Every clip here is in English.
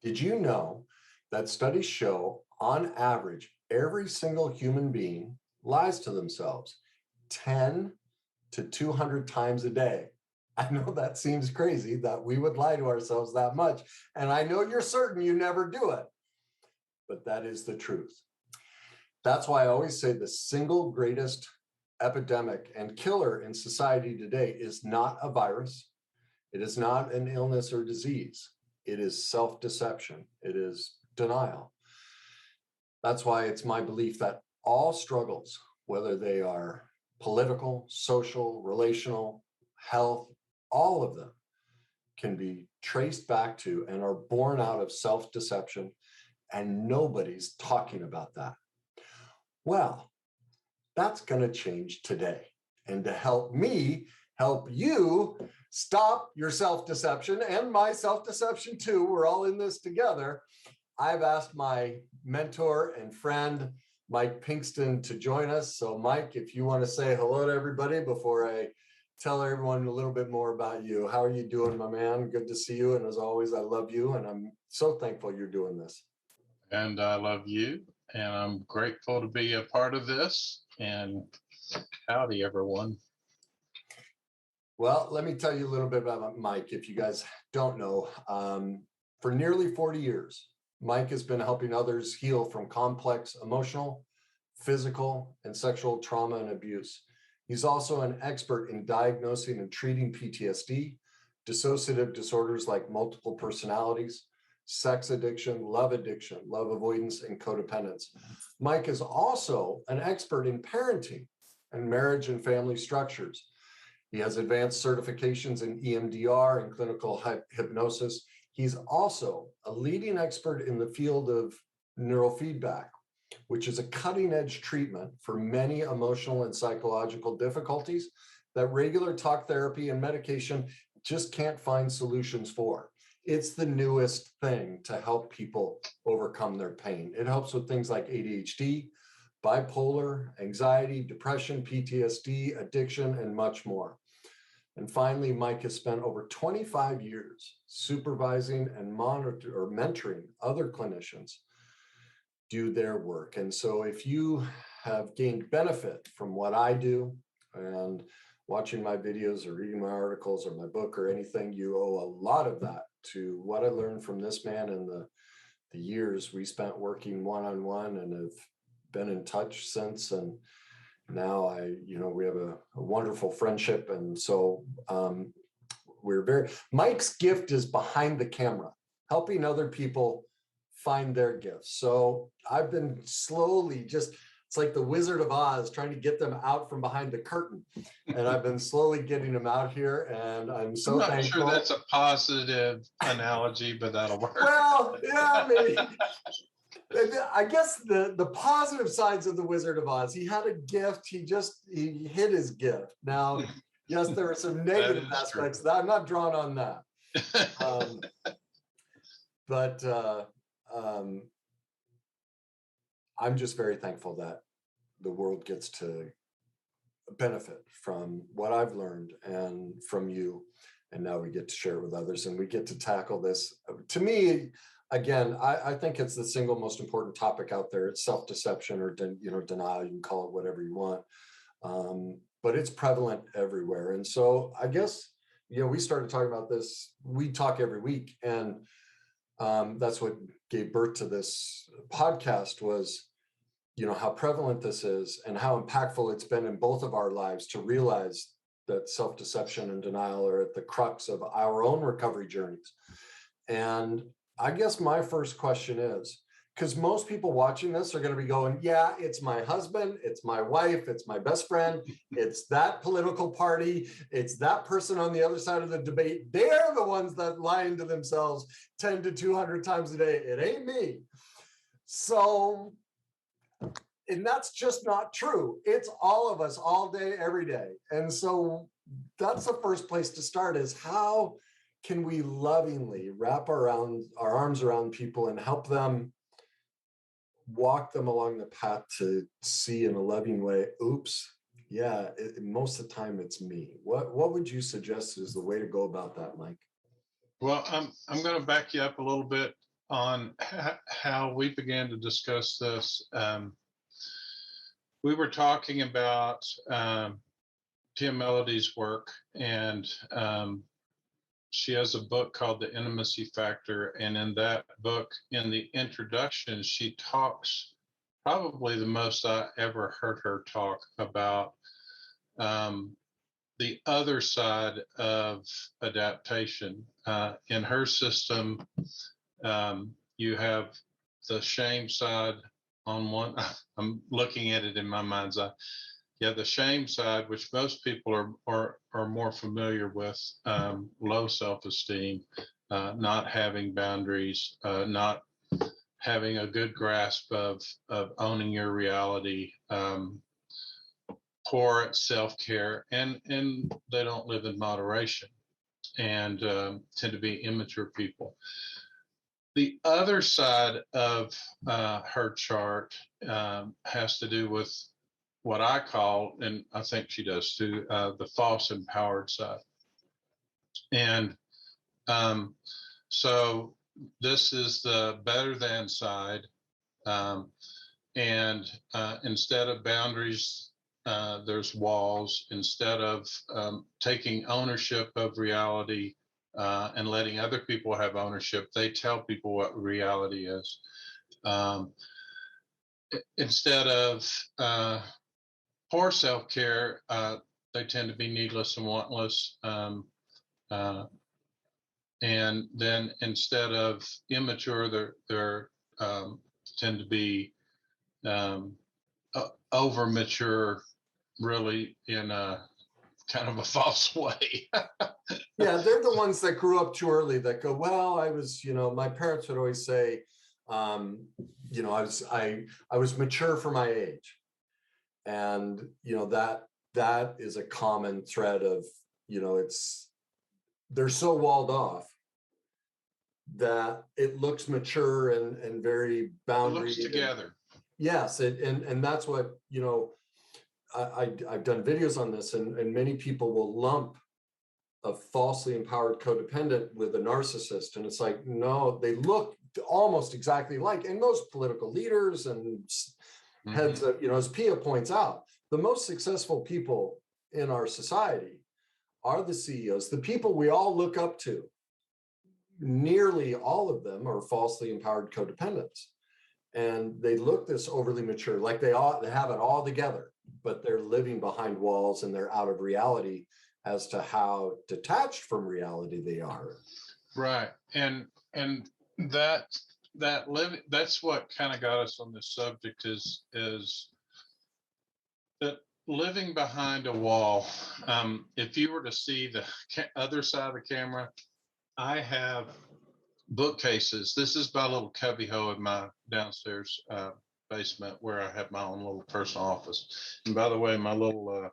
Did you know that studies show, on average, every single human being lies to themselves 10 to 200 times a day? I know that seems crazy that we would lie to ourselves that much. And I know you're certain you never do it, but that is the truth. That's why I always say the single greatest epidemic and killer in society today is not a virus. It is not an illness or disease. It is self-deception. It is denial. That's why it's my belief that all struggles, whether they are political, social, relational, health, all of them can be traced back to and are born out of self-deception, and nobody's talking about that. Well, that's going to change today. And to help me help you stop your self-deception and my self-deception too, we're all in this together, I've asked my mentor and friend, Mike Pinkston, to join us. So Mike, if you want to say hello to everybody before I tell everyone a little bit more about you. How are you doing, my man? Good to see you. And as always, I love you. And I'm so thankful you're doing this. And I love you. And I'm grateful to be a part of this. And howdy, everyone. Well, let me tell you a little bit about Mike. If you guys don't know, for nearly 40 years, Mike has been helping others heal from complex emotional, physical, and sexual trauma and abuse. He's also an expert in diagnosing and treating PTSD, dissociative disorders like multiple personalities, sex addiction, love avoidance, and codependence. Mike is also an expert in parenting and marriage and family structures. He has advanced certifications in EMDR and clinical hypnosis. He's also a leading expert in the field of neurofeedback, which is a cutting-edge treatment for many emotional and psychological difficulties that regular talk therapy and medication just can't find solutions for. It's the newest thing to help people overcome their pain. It helps with things like ADHD, bipolar, anxiety, depression, PTSD, addiction, and much more. And finally, Mike has spent over 25 years supervising and mentoring other clinicians do their work. And so if you have gained benefit from what I do and watching my videos or reading my articles or my book or anything, you owe a lot of that to what I learned from this man and the years we spent working one-on-one and have been in touch since. And now we have a wonderful friendship. And so Mike's gift is behind the camera, helping other people find their gifts. So I've been slowly it's like the Wizard of Oz trying to get them out from behind the curtain. And I've been slowly getting them out here, and I'm so thankful. I'm not sure that's a positive analogy, but that'll work. Well, yeah, maybe. I guess the positive sides of the Wizard of Oz, he had a gift, he hid his gift. Now, yes, there are some negative aspects of that. I'm not drawn on that. But I'm just very thankful that the world gets to benefit from what I've learned and from you. And now we get to share it with others, and we get to tackle this. To me, again, I think it's the single most important topic out there. It's self-deception or denial. You can call it whatever you want, but it's prevalent everywhere. And so I guess we started talking about this. We talk every week, and that's what gave birth to this podcast was, how prevalent this is and how impactful it's been in both of our lives to realize that self-deception and denial are at the crux of our own recovery journeys. And I guess my first question is, because most people watching this are going to be going, yeah, it's my husband, it's my wife, it's my best friend, it's that political party, it's that person on the other side of the debate. They're the ones that lie to themselves 10 to 200 times a day. It ain't me. So, and that's just not true. It's all of us all day, every day. And so that's the first place to start is how can we lovingly wrap our arms around people and help them walk them along the path to see in a loving way, oops, yeah, most of the time it's me. What would you suggest is the way to go about that, Mike? Well, I'm going to back you up a little bit. on how we began to discuss this. We were talking about Tim Melody's work, and she has a book called The Intimacy Factor. And in that book, in the introduction, she talks probably the most I ever heard her talk about the other side of adaptation. In her system, you have the shame side on one. I'm looking at it in my mind's eye. You have the shame side, which most people are more familiar with, low self-esteem, not having boundaries, not having a good grasp of owning your reality, poor at self-care, and they don't live in moderation, and tend to be immature people. The other side of her chart has to do with what I call, and I think she does too, the false empowered side. And so this is the better than side. And instead of boundaries, there's walls. Instead of taking ownership of reality and letting other people have ownership, they tell people what reality is. Instead of poor self-care, they tend to be needless and wantless. And then instead of immature, they're tend to be over mature, really, in a kind of a false way. Yeah, they're the ones that grew up too early that go, well, I was, my parents would always say, I was mature for my age. And, that is a common thread of, they're so walled off that it looks mature and very boundary. It looks together. Yes. And that's what, I've done videos on this, and many people will lump a falsely empowered codependent with a narcissist. And it's like, no, they look almost exactly like, and most political leaders and heads of, as Pia points out, the most successful people in our society are the CEOs, the people we all look up to. Nearly all of them are falsely empowered codependents. And they look this overly mature, like they have it all together, but they're living behind walls and they're out of reality as to how detached from reality they are. Right. And that's what kind of got us on this subject is that living behind a wall. If you were to see the other side of the camera, I have bookcases. This is my little cubbyhole in my downstairs basement where I have my own little personal office. And by the way, my little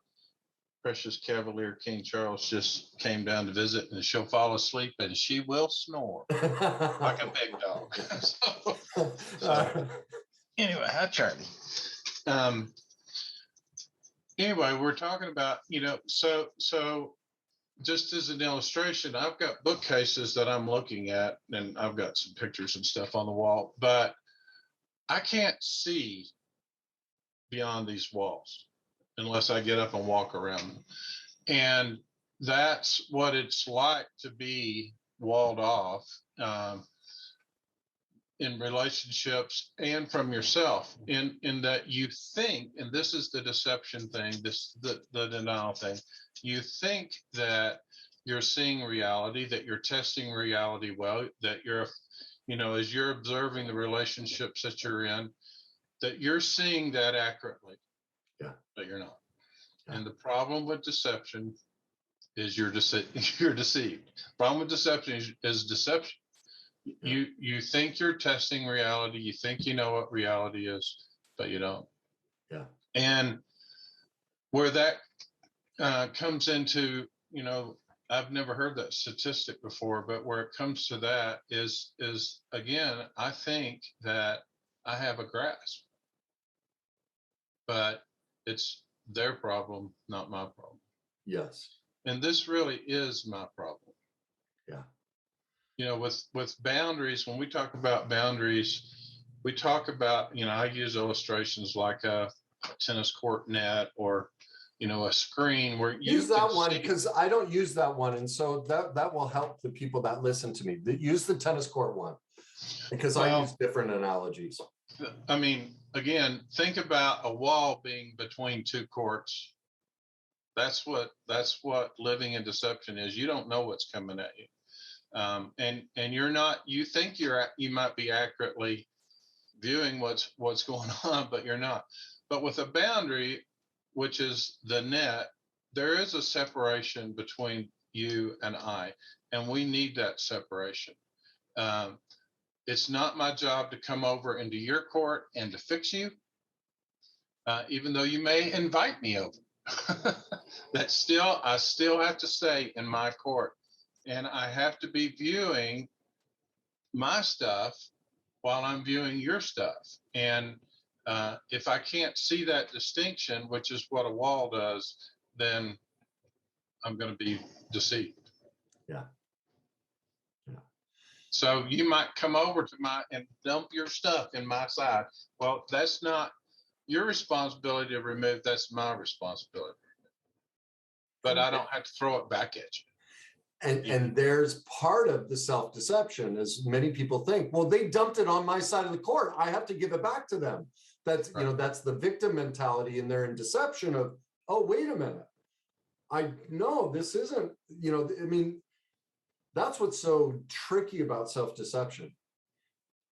precious Cavalier King Charles just came down to visit, and she'll fall asleep and she will snore like a big dog. so anyway, hi Charlie. Anyway, we're talking about, so just as an illustration, I've got bookcases that I'm looking at, and I've got some pictures and stuff on the wall, but I can't see beyond these walls unless I get up and walk around them. And that's what it's like to be walled off in relationships and from yourself, in that you think, and this is the deception thing, the denial thing, you think that you're seeing reality, that you're testing reality well, that you're, as you're observing the relationships that you're in, that you're seeing that accurately. Yeah. But you're not. Yeah. And the problem with deception is you're deceived. Problem with deception is deception. Yeah. You think you're testing reality, you think you know what reality is, but you don't. Yeah. And where that comes into, I've never heard that statistic before, but where it comes to that is again, I think that I have a grasp, but it's their problem, not my problem. Yes. And this really is my problem. Yeah. with boundaries, when we talk about boundaries, we talk about, I use illustrations like a tennis court net or, a screen where you use that can one, see. because I don't use that one. And so that will help the people that listen to me. Use the tennis court one, because I use different analogies. I mean, again, think about a wall being between two courts. That's what living in deception is. You don't know what's coming at you. And you're not, you think you might be accurately viewing what's going on, but you're not. But with a boundary, which is the net, there is a separation between you and I, and we need that separation. It's not my job to come over into your court and to fix you, even though you may invite me over. I still have to stay in my court, and I have to be viewing my stuff while I'm viewing your stuff. And if I can't see that distinction, which is what a wall does, then I'm going to be deceived. Yeah. So you might come over to and dump your stuff in my side. Well, that's not your responsibility to remove. That's my responsibility. But I don't have to throw it back at you. And there's part of the self-deception, as many people think, well, they dumped it on my side of the court, I have to give it back to them. That's, right. That's the victim mentality, and they're in deception of, oh, wait a minute. This isn't, that's what's so tricky about self-deception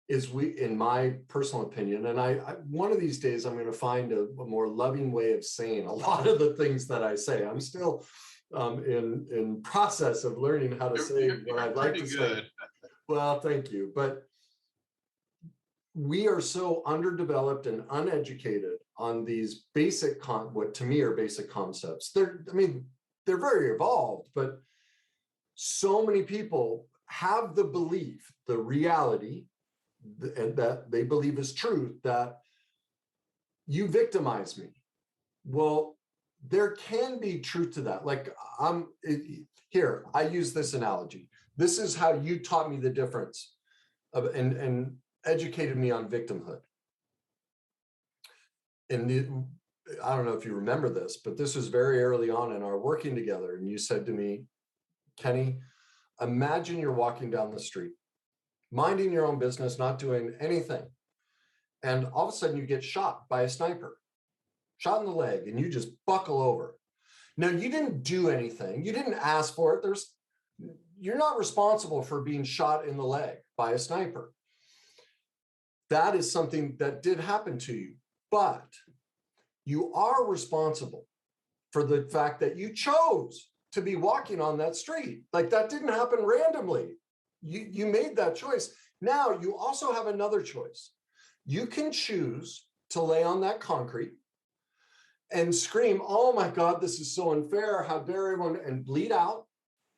is in my personal opinion, and I one of these days I'm going to find a more loving way of saying a lot of the things that I say. I'm still in process of learning how to say what I'd like to say. Well, thank you. But we are so underdeveloped and uneducated on these basic, what to me are basic concepts. They're very evolved, but so many people have the belief, the reality, and that they believe is truth, that you victimize me. Well, there can be truth to that. Like here, I use this analogy. This is how you taught me the difference and educated me on victimhood. And I don't know if you remember this, but this was very early on in our working together. And you said to me, Kenny, imagine you're walking down the street, minding your own business, not doing anything. And all of a sudden you get shot by a sniper, shot in the leg, and you just buckle over. Now, you didn't do anything. You didn't ask for it. You're not responsible for being shot in the leg by a sniper. That is something that did happen to you, but you are responsible for the fact that you chose to be walking on that street. Like, that didn't happen randomly. You made that choice. Now you also have another choice. You can choose to lay on that concrete and scream, oh my God, this is so unfair. How dare everyone, and bleed out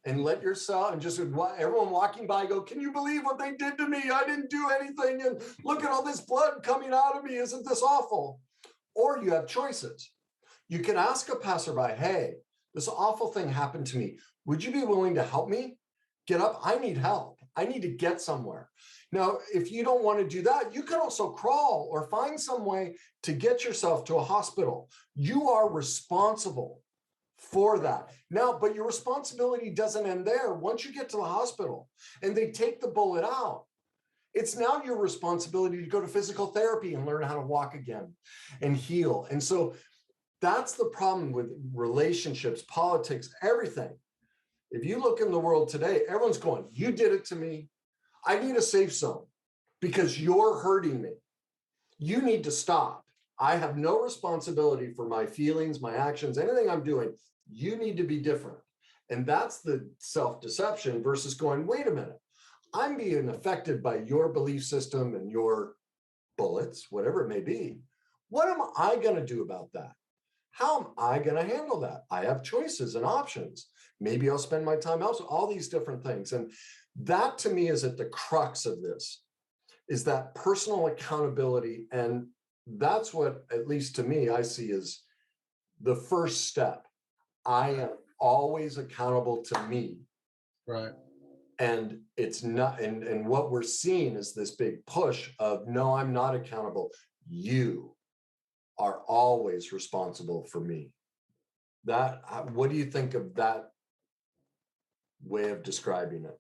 and let yourself, and just everyone walking by go, can you believe what they did to me? I didn't do anything. And look at all this blood coming out of me. Isn't this awful? Or you have choices. You can ask a passerby, hey, this awful thing happened to me. Would you be willing to help me get up? I need help. I need to get somewhere. Now, if you don't want to do that, you can also crawl or find some way to get yourself to a hospital. You are responsible for that. Now, but your responsibility doesn't end there. Once you get to the hospital and they take the bullet out, it's now your responsibility to go to physical therapy and learn how to walk again and heal. And so that's the problem with relationships, politics, everything. If you look in the world today, everyone's going, you did it to me. I need a safe zone because you're hurting me. You need to stop. I have no responsibility for my feelings, my actions, anything I'm doing. You need to be different. And that's the self-deception versus going, wait a minute, I'm being affected by your belief system and your bullets, whatever it may be. What am I going to do about that? How am I going to handle that? I have choices and options. Maybe I'll spend my time elsewhere, all these different things. And that to me is at the crux of this, is that personal accountability. And that's what, at least to me, I see as the first step. I am always accountable to me. Right. And it's not, and what we're seeing is this big push of, no, I'm not accountable. You are always responsible for me. That, what do you think of that way of describing it?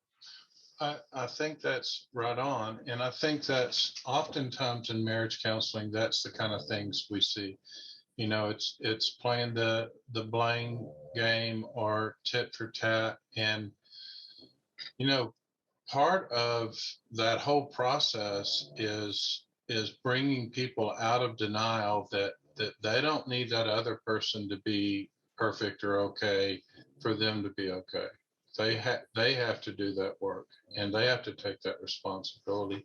I think that's right on. And I think that's oftentimes in marriage counseling, that's the kind of things we see. You know, it's playing the blame game or tit for tat. And, you know, part of that whole process is bringing people out of denial that they don't need that other person to be perfect or okay for them to be okay. They have to do that work, and they have to take that responsibility.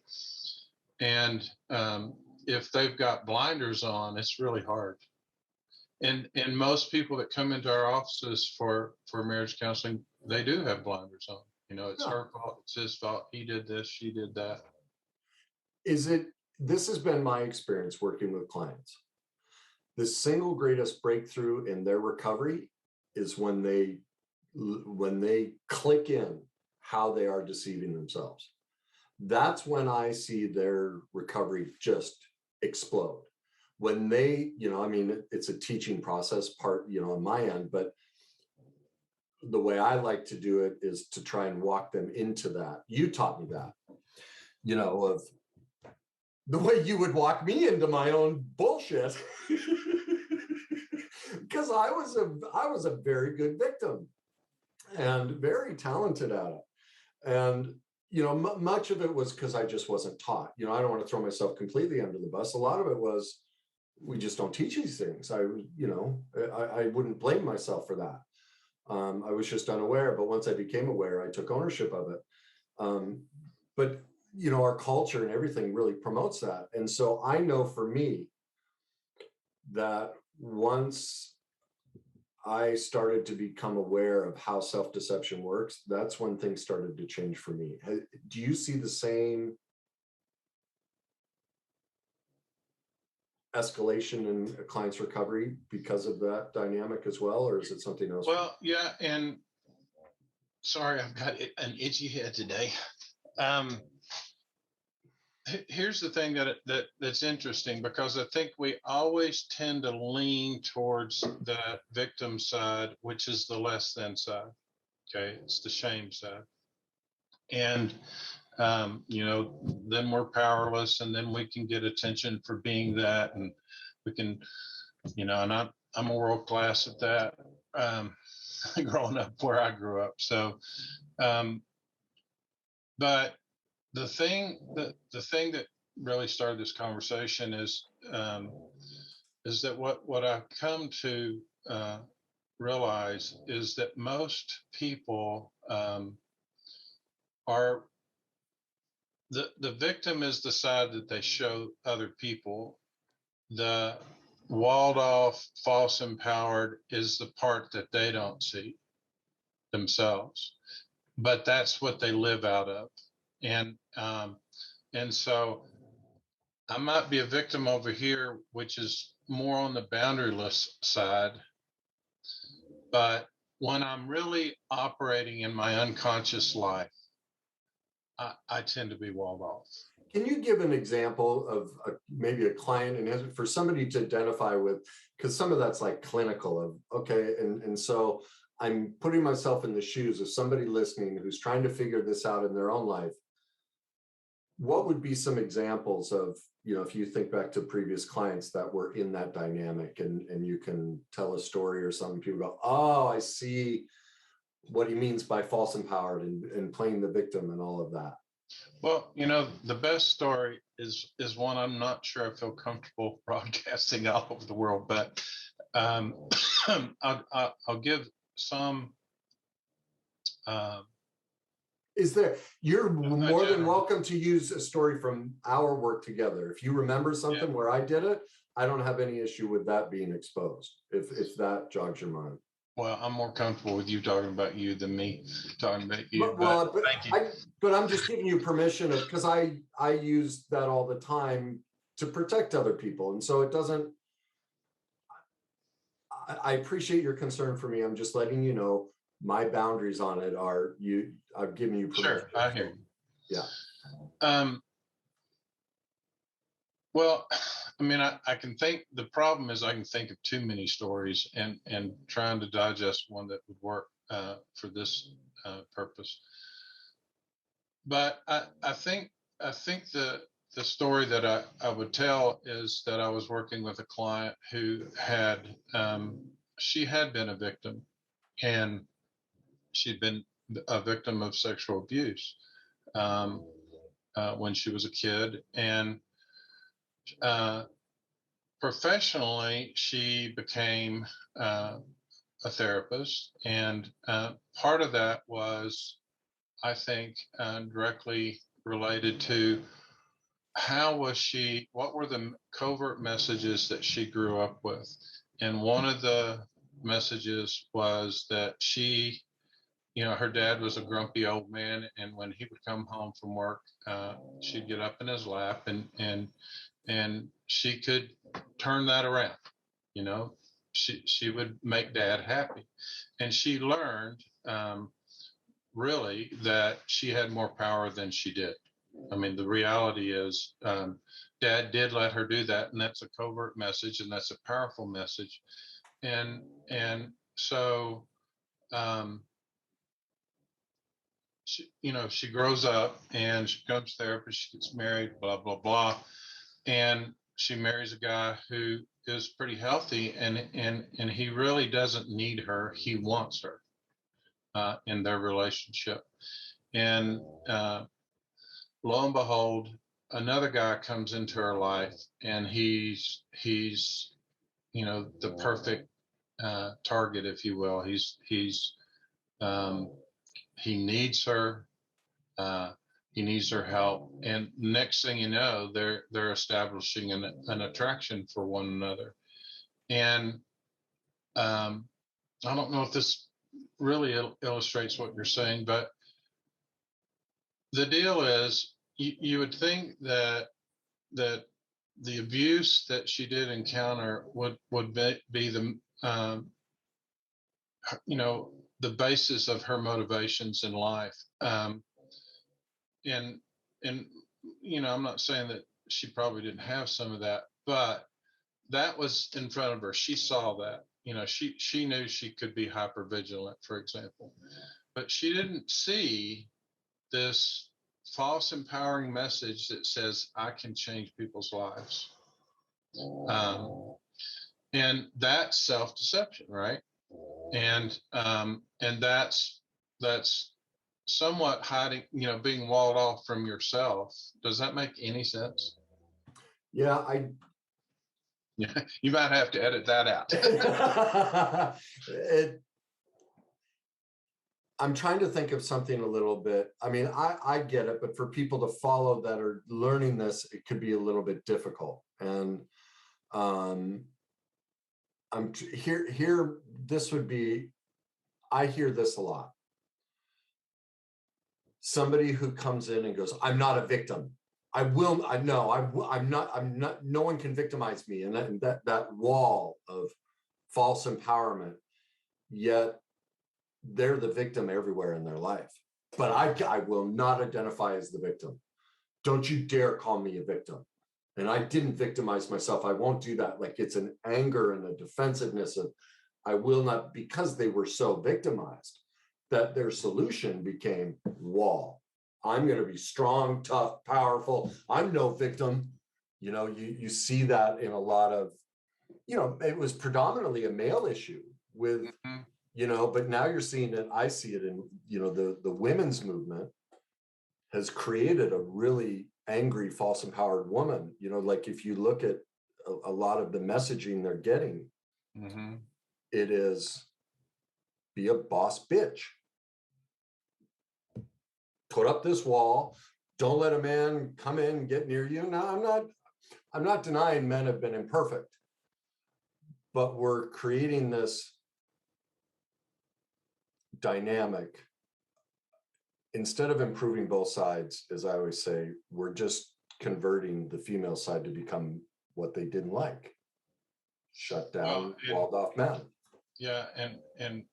And if they've got blinders on, it's really hard. And most people that come into our offices for marriage counseling, they do have blinders on. You know, it's her fault, it's his fault. He did this, she did that. This has been my experience working with clients. The single greatest breakthrough in their recovery is when they click in how they are deceiving themselves. That's when I see their recovery just explode. When they, I mean, it's a teaching process part, on my end, but the way I like to do it is to try and walk them into that. You taught me that, of the way you would walk me into my own bullshit. Because I was a very good victim and very talented at it. And, much of it was because I just wasn't taught. I don't want to throw myself completely under the bus. A lot of it was, we just don't teach these things. I wouldn't blame myself for that. I was just unaware, but once I became aware, I took ownership of it. But our culture and everything really promotes that. And so I know for me that once I started to become aware of how self-deception works, that's when things started to change for me. Do you see the same escalation in a client's recovery because of that dynamic as well, or is it something else? Well, yeah, and sorry, I've got an itchy head today. Here's the thing that's interesting, because I think we always tend to lean towards the victim side, which is the less than side. Okay, it's the shame side, and then we're powerless, and then we can get attention for being that, and we can, and I'm a world class at that. Growing up where I grew up, so, but the thing that really started this conversation is that what I've come to realize is that most people are the victim is the side that they show other people. The walled off, false empowered is the part that they don't see themselves, but that's what they live out of. And so I might be a victim over here, which is more on the boundaryless side. But when I'm really operating in my unconscious life, I tend to be walled off. Can you give an example of maybe a client, and for somebody to identify with, because some of that's like clinical of, okay, and so I'm putting myself in the shoes of somebody listening who's trying to figure this out in their own life. What would be some examples of, if you think back to previous clients that were in that dynamic, and you can tell a story or something, people go, oh, I see what he means by false empowered and playing the victim and all of that. Well, the best story is one I'm not sure I feel comfortable broadcasting all over the world, but I'll give some. You're more than welcome to use a story from our work together. If you remember something where I did it, I don't have any issue with that being exposed, if that jogs your mind. Well, I'm more comfortable with you talking about you than me talking about you. Thank you. But I'm just giving you permission, because I use that all the time to protect other people. And so it doesn't, I appreciate your concern for me. I'm just letting you know, My boundaries on it are I've given you permission. Sure, I hear you. Yeah. Well, I mean, I can think, the problem is I can think of too many stories and trying to digest one that would work for this purpose. But I think the story that I would tell is that I was working with a client who had, she had been a victim, and she'd been a victim of sexual abuse when she was a kid. And professionally, she became a therapist. And part of that was, I think, directly related to what were the covert messages that she grew up with? And one of the messages was that she, her dad was a grumpy old man, and when he would come home from work, she'd get up in his lap, and she could turn that around. She would make dad happy, and she learned really that she had more power than she did. I mean, the reality is, dad did let her do that, and that's a covert message, and that's a powerful message. And so she grows up and she becomes therapist, she gets married, blah, blah, blah. And she marries a guy who is pretty healthy, and he really doesn't need her. He wants her in their relationship. And lo and behold, another guy comes into her life, and he's the perfect target, if you will. He needs her. He needs her help, and next thing you know, they're establishing an attraction for one another. And I don't know if this really illustrates what you're saying, but the deal is, you would think that the abuse that she did encounter would be the the basis of her motivations in life. And I'm not saying that she probably didn't have some of that, but that was in front of her. She saw that. She knew she could be hypervigilant, for example, but she didn't see this false empowering message that says, I can change people's lives. And that's self-deception, right? And that's somewhat hiding, being walled off from yourself. Does that make any sense? Yeah, you might have to edit that out. I'm trying to think of something a little bit. I mean, I get it, but for people to follow that are learning this, it could be a little bit difficult. And I'm here. This would be, I hear this a lot. Somebody who comes in and goes, I'm not a victim. I'm not, no one can victimize me. And that wall of false empowerment, yet they're the victim everywhere in their life. But I will not identify as the victim. Don't you dare call me a victim. And I didn't victimize myself. I won't do that. Like, it's an anger and a defensiveness of, I will not, because they were so victimized that their solution became wall. I'm going to be strong, tough, powerful. I'm no victim. You see that in a lot of, it was predominantly a male issue with, but now you're seeing it. I see it in, the women's movement has created a really angry, false empowered woman. Like, if you look at a lot of the messaging they're getting, it is, be a boss bitch. Put up this wall. Don't let a man come in and get near you. Now, I'm not denying men have been imperfect, but we're creating this dynamic. Instead of improving both sides, as I always say, we're just converting the female side to become what they didn't like. Shut down, walled off men. Yeah, and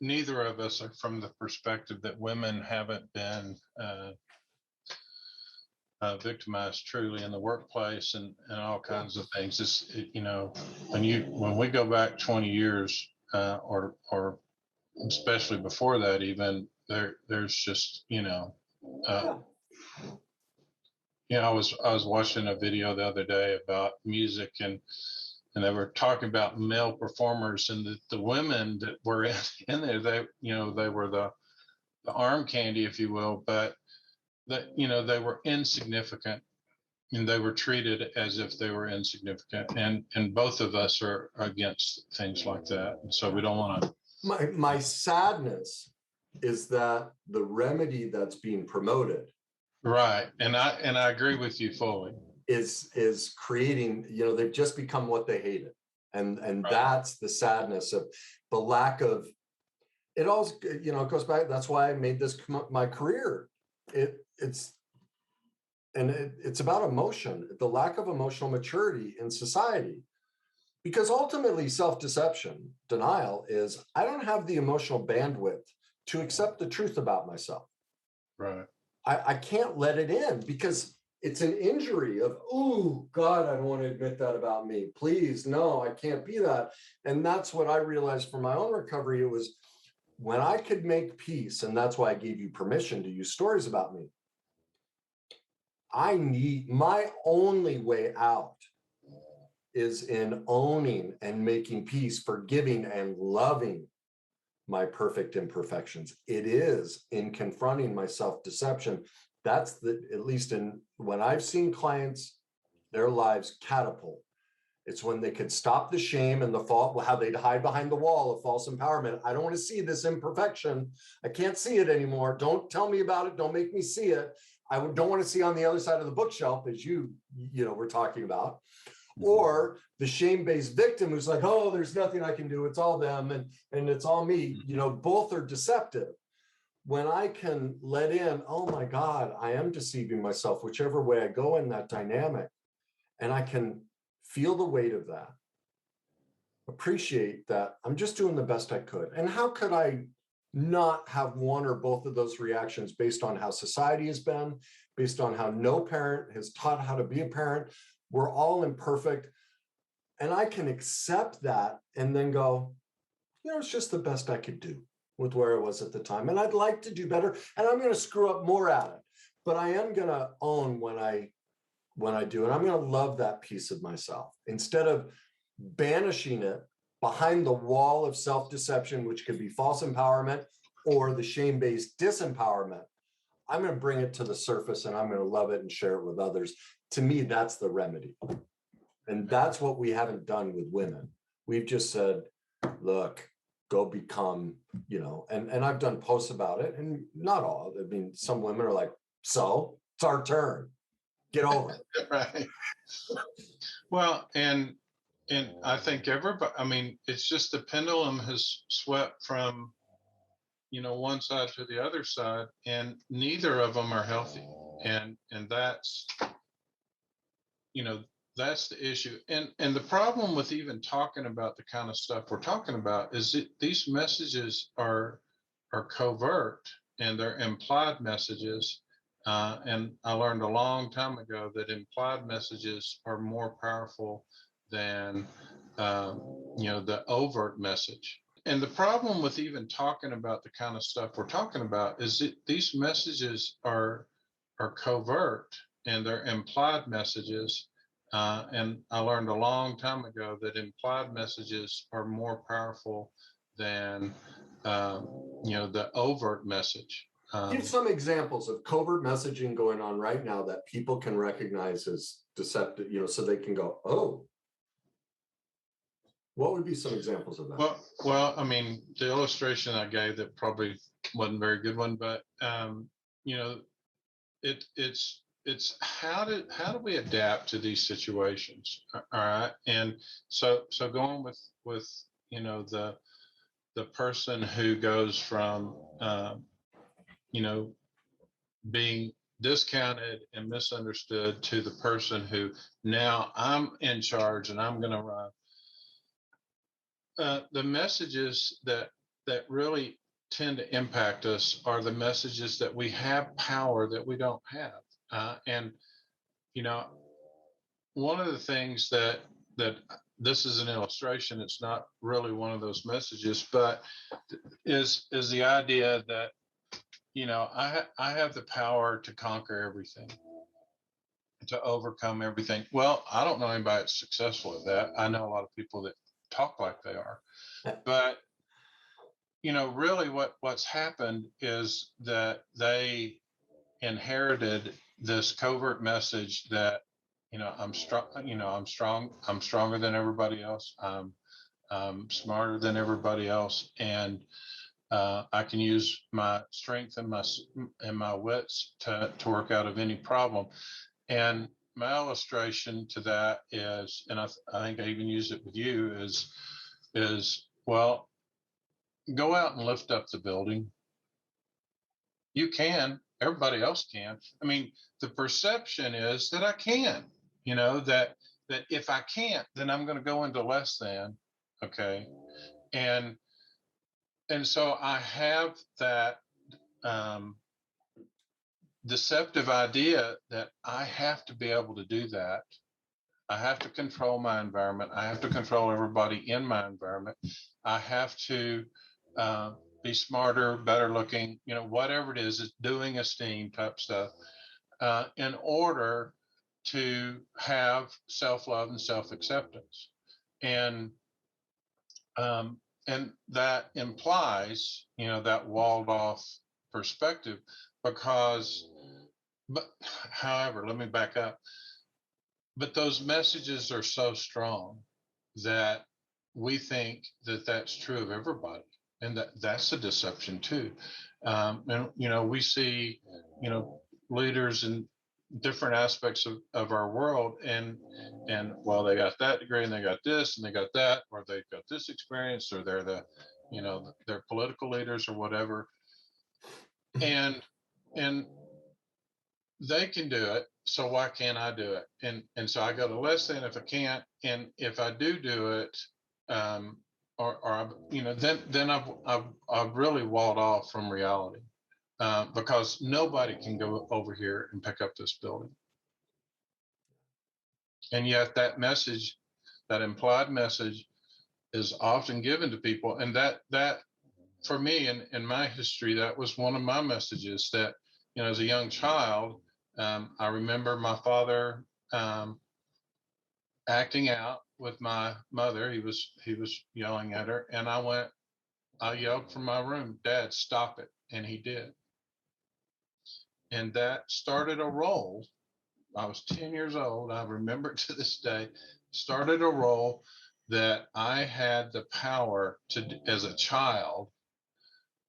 neither of us are from the perspective that women haven't been victimized truly in the workplace and all kinds of things. When we go back 20 years or especially before that, even there's just I was watching a video the other day about music, and they were talking about male performers, and the women that were in there, they were the arm candy, if you will, but that they were insignificant, and they were treated as if they were insignificant, and both of us are against things like that, and so we don't want to. My sadness is that the remedy that's being promoted, right, and I agree with you fully, is creating, they've just become what they hated, and right. That's the sadness of the lack of it. All it goes back. That's why I made this my career. It's about emotion, the lack of emotional maturity in society. Because ultimately, self-deception denial is, I don't have the emotional bandwidth to accept the truth about myself. Right. I can't let it in because it's an injury of, oh, God, I don't want to admit that about me. Please, no, I can't be that. And that's what I realized from my own recovery. It was when I could make peace, and that's why I gave you permission to use stories about me. My only way out is in owning and making peace, forgiving and loving my perfect imperfections. It is in confronting my self-deception. That's at least when I've seen clients, their lives catapult. It's when they could stop the shame and the fault, how they'd hide behind the wall of false empowerment. I don't want to see this imperfection. I can't see it anymore. Don't tell me about it. Don't make me see it. I don't want to see on the other side of the bookshelf, as you we're talking about. Or the shame-based victim who's like, oh, there's nothing I can do. It's all them and it's all me. Both are deceptive. When I can let in, oh my God, I am deceiving myself, whichever way I go in that dynamic, and I can feel the weight of that, appreciate that I'm just doing the best I could. And how could I not have one or both of those reactions based on how society has been, based on how no parent has taught how to be a parent? We're all imperfect. And I can accept that and then go, it's just the best I could do with where I was at the time. And I'd like to do better. And I'm going to screw up more at it. But I am going to own when I do. And I'm going to love that piece of myself instead of banishing it behind the wall of self-deception, which could be false empowerment or the shame-based disempowerment. I'm going to bring it to the surface and I'm going to love it and share it with others. To me, that's the remedy. And that's what we haven't done with women. We've just said, look, go become, and I've done posts about it, and not all. I mean, some women are like, so it's our turn. Get over it. Right. Well, and I think everybody, it's just the pendulum has swept from, one side to the other side, and neither of them are healthy. And that's, that's the issue. And the problem with even talking about the kind of stuff we're talking about is that these messages are covert and they're implied messages. And I learned a long time ago that implied messages are more powerful than, the overt message. And the problem with even talking about the kind of stuff we're talking about is that these messages are covert and they're implied messages. And I learned a long time ago that implied messages are more powerful than, the overt message. Give some examples of covert messaging going on right now that people can recognize as deceptive, so they can go, oh. What would be some examples of that? Well, the illustration I gave that probably wasn't a very good one, but it's how do we adapt to these situations? All right, and so going with the person who goes from being discounted and misunderstood to the person who now I'm in charge and I'm going to run. The messages that that really tend to impact us are the messages that we have power that we don't have. And, you know, one of the things that this is an illustration, it's not really one of those messages, but is the idea that, you know, I have the power to conquer everything, to overcome everything. Well, I don't know anybody that's successful at that. I know a lot of people that talk like they are, but you know, really what's happened is that they inherited this covert message that, you know, I'm strong, you know, I'm stronger than everybody else. I'm smarter than everybody else. And I can use my strength and my wits to work out of any problem. And my illustration to that is, and I think I even use it with you, is well, go out and lift up the building. You can, everybody else can. I mean, the perception is that I can, you know, that if I can't, then I'm going to go into less than, okay. And so I have that deceptive idea that I have to be able to do that. I have to control my environment. I have to control everybody in my environment. I have to be smarter, better looking, you know, whatever it is, it's doing esteem type stuff, in order to have self-love and self-acceptance. And that implies, you know, that walled off perspective, because, but however, let me back up. But those messages are so strong that we think that that's true of everybody. And that's a deception too. And, you know, we see, you know, leaders in different aspects of our world, and well, they got that degree and they got this and they got that, or they've got this experience, or they're the, you know, they're political leaders or whatever. And they can do it, so why can't I do it? And so I go to less than if I can't, and if I do it, or you know, then I've really walled off from reality, because nobody can go over here and pick up this building. And yet that message, that implied message, is often given to people, and that for me in my history, that was one of my messages. That, you know, as a young child, I remember my father acting out with my mother. He was yelling at her, and I yelled from my room, "Dad, stop it!" And he did. And that started a role. I was 10 years old. I remember it to this day. Started a role that I had the power to, as a child,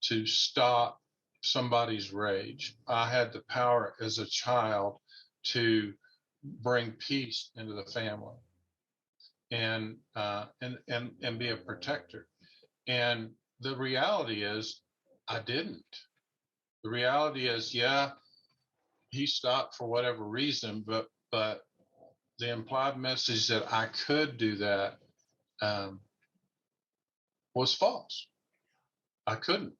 to stop somebody's rage. I had the power as a child to bring peace into the family, and be a protector. And the reality is, I didn't. The reality is, yeah, he stopped for whatever reason, but the implied message that I could do that was false. I couldn't.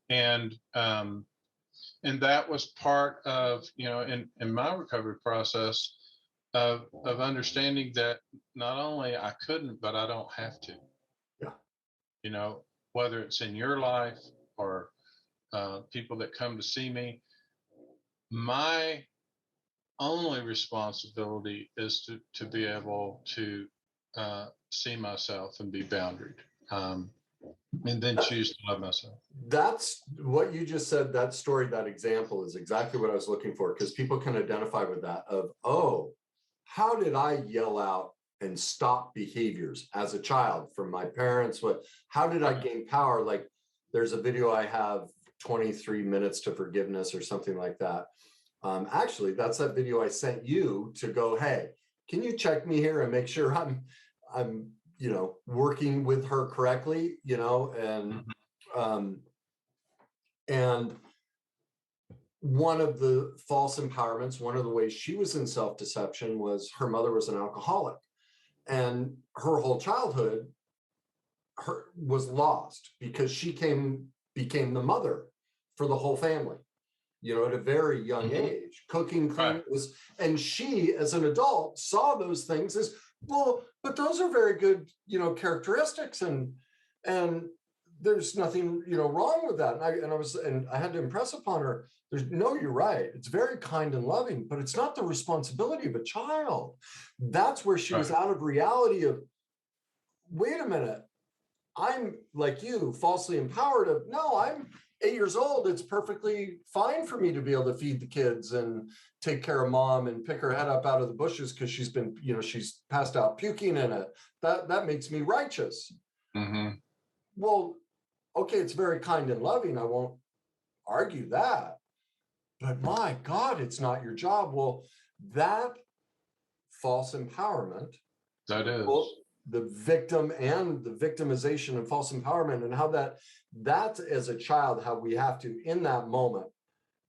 And that was part of, you know, in my recovery process of understanding that not only I couldn't, but I don't have to. Yeah. You know, whether it's in your life or people that come to see me, my only responsibility is to be able to see myself and be boundaried, and then choose to love myself. That's what you just said. That story, that example is exactly what I was looking for, because people can identify with that of, oh, how did I yell out and stop behaviors as a child from my parents? How did I gain power? Like, there's a video I have, 23 minutes to forgiveness or something like that. Actually, that's that video I sent you to go, hey, can you check me here and make sure I'm, you know, working with her correctly, you know, and one of the false empowerments, one of the ways she was in self-deception was her mother was an alcoholic, and her whole childhood, was lost because she became the mother for the whole family, at a very young age, cooking, cleaning, and she, as an adult, saw those things as, well, but those are very good, characteristics, and there's nothing, wrong with that. And I had to impress upon her, you're right. It's very kind and loving, but it's not the responsibility of a child. That's where she was out of reality of, wait a minute, I'm like you, falsely empowered of, no, I'm 8 years old. It's perfectly fine for me to be able to feed the kids and take care of mom and pick her head up out of the bushes because she's been, she's passed out puking in it. That makes me righteous. Mm-hmm. Well, okay, it's very kind and loving. I won't argue that. But my God, it's not your job. Well, that false empowerment. That is. The victim and the victimization and false empowerment, and how that's as a child, how we have to, in that moment,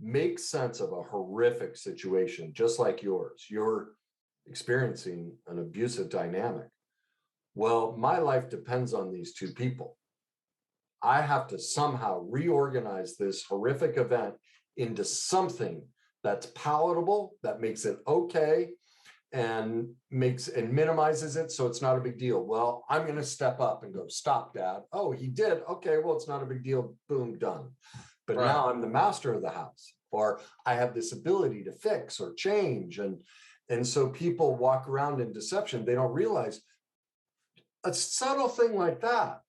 make sense of a horrific situation, just like yours. You're experiencing an abusive dynamic. Well, my life depends on these two people. I have to somehow reorganize this horrific event into something that's palatable, that makes it okay, and minimizes it so it's not a big deal. Well, I'm going to step up and go, stop, Dad. Oh, he did. Okay, well, it's not a big deal. Boom, done. But now I'm the master of the house, or I have this ability to fix or change. And so people walk around in deception. They don't realize a subtle thing like that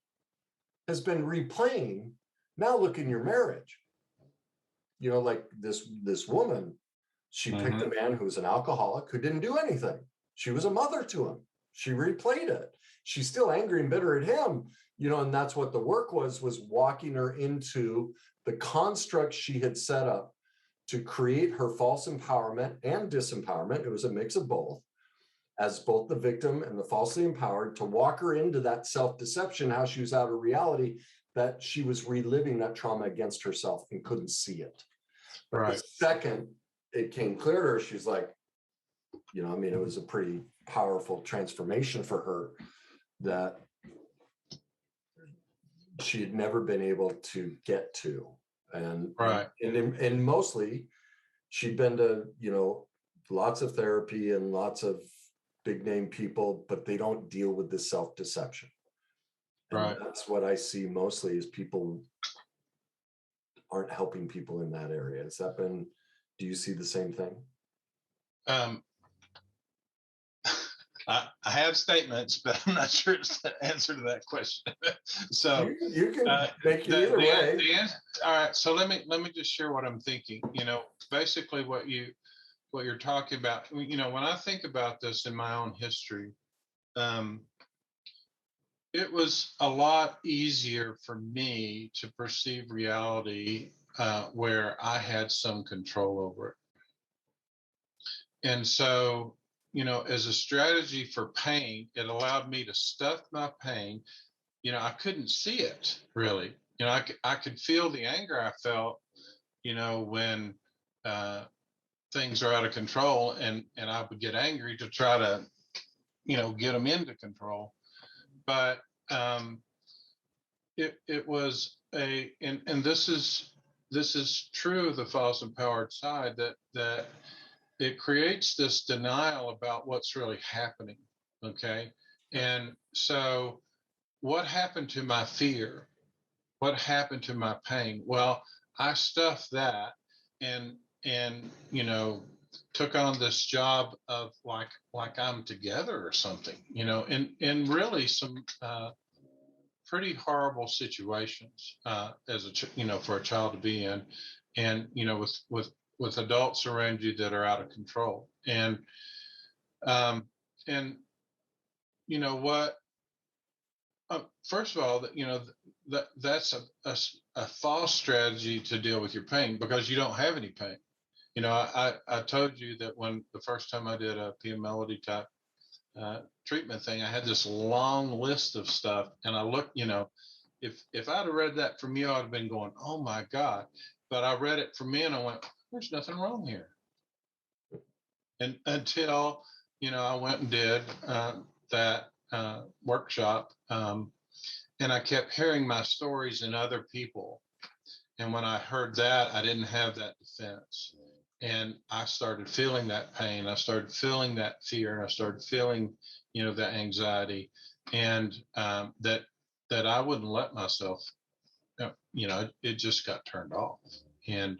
has been replaying. Now look in your marriage. Like this woman, she picked a man who was an alcoholic, who didn't do anything. She was a mother to him. She replayed it. She's still angry and bitter at him, and that's what the work was walking her into the construct she had set up to create her false empowerment and disempowerment. It was a mix of both, as both the victim and the falsely empowered, to walk her into that self-deception, how she was out of reality, that she was reliving that trauma against herself and couldn't see it. But the second it came clear to her, she's like, it was a pretty powerful transformation for her that she had never been able to get to. And mostly she'd been to, lots of therapy and lots of big name people, but they don't deal with the self-deception. And that's what I see mostly, is people aren't helping people in that area. Do you see the same thing? I have statements, but I'm not sure it's the answer to that question. So you can make it either way. All right. So let me just share what I'm thinking. Basically what you're talking about. When I think about this in my own history, it was a lot easier for me to perceive reality where I had some control over it. And so, as a strategy for pain, it allowed me to stuff my pain. I couldn't see it really. I could feel the anger I felt, when things are out of control, and I would get angry to try to, get them into control. But it was and this is true of the false empowered side, that it creates this denial about what's really happening. Okay. And so what happened to my fear? What happened to my pain? Well, I stuffed that and took on this job of like I'm together or something, and really some pretty horrible situations as for a child to be in, and with adults around you that are out of control. And what? First of all, that's a false strategy to deal with your pain, because you don't have any pain. I told you that when the first time I did a PMLD type treatment thing, I had this long list of stuff, and I looked, if I'd have read that from you, I'd have been going, oh my God. But I read it from me and I went, there's nothing wrong here. And until, I went and did that workshop. And I kept hearing my stories in other people. And when I heard that, I didn't have that defense. And I started feeling that pain. I started feeling that fear, and I started feeling, the anxiety, and that I wouldn't let myself, it just got turned off. And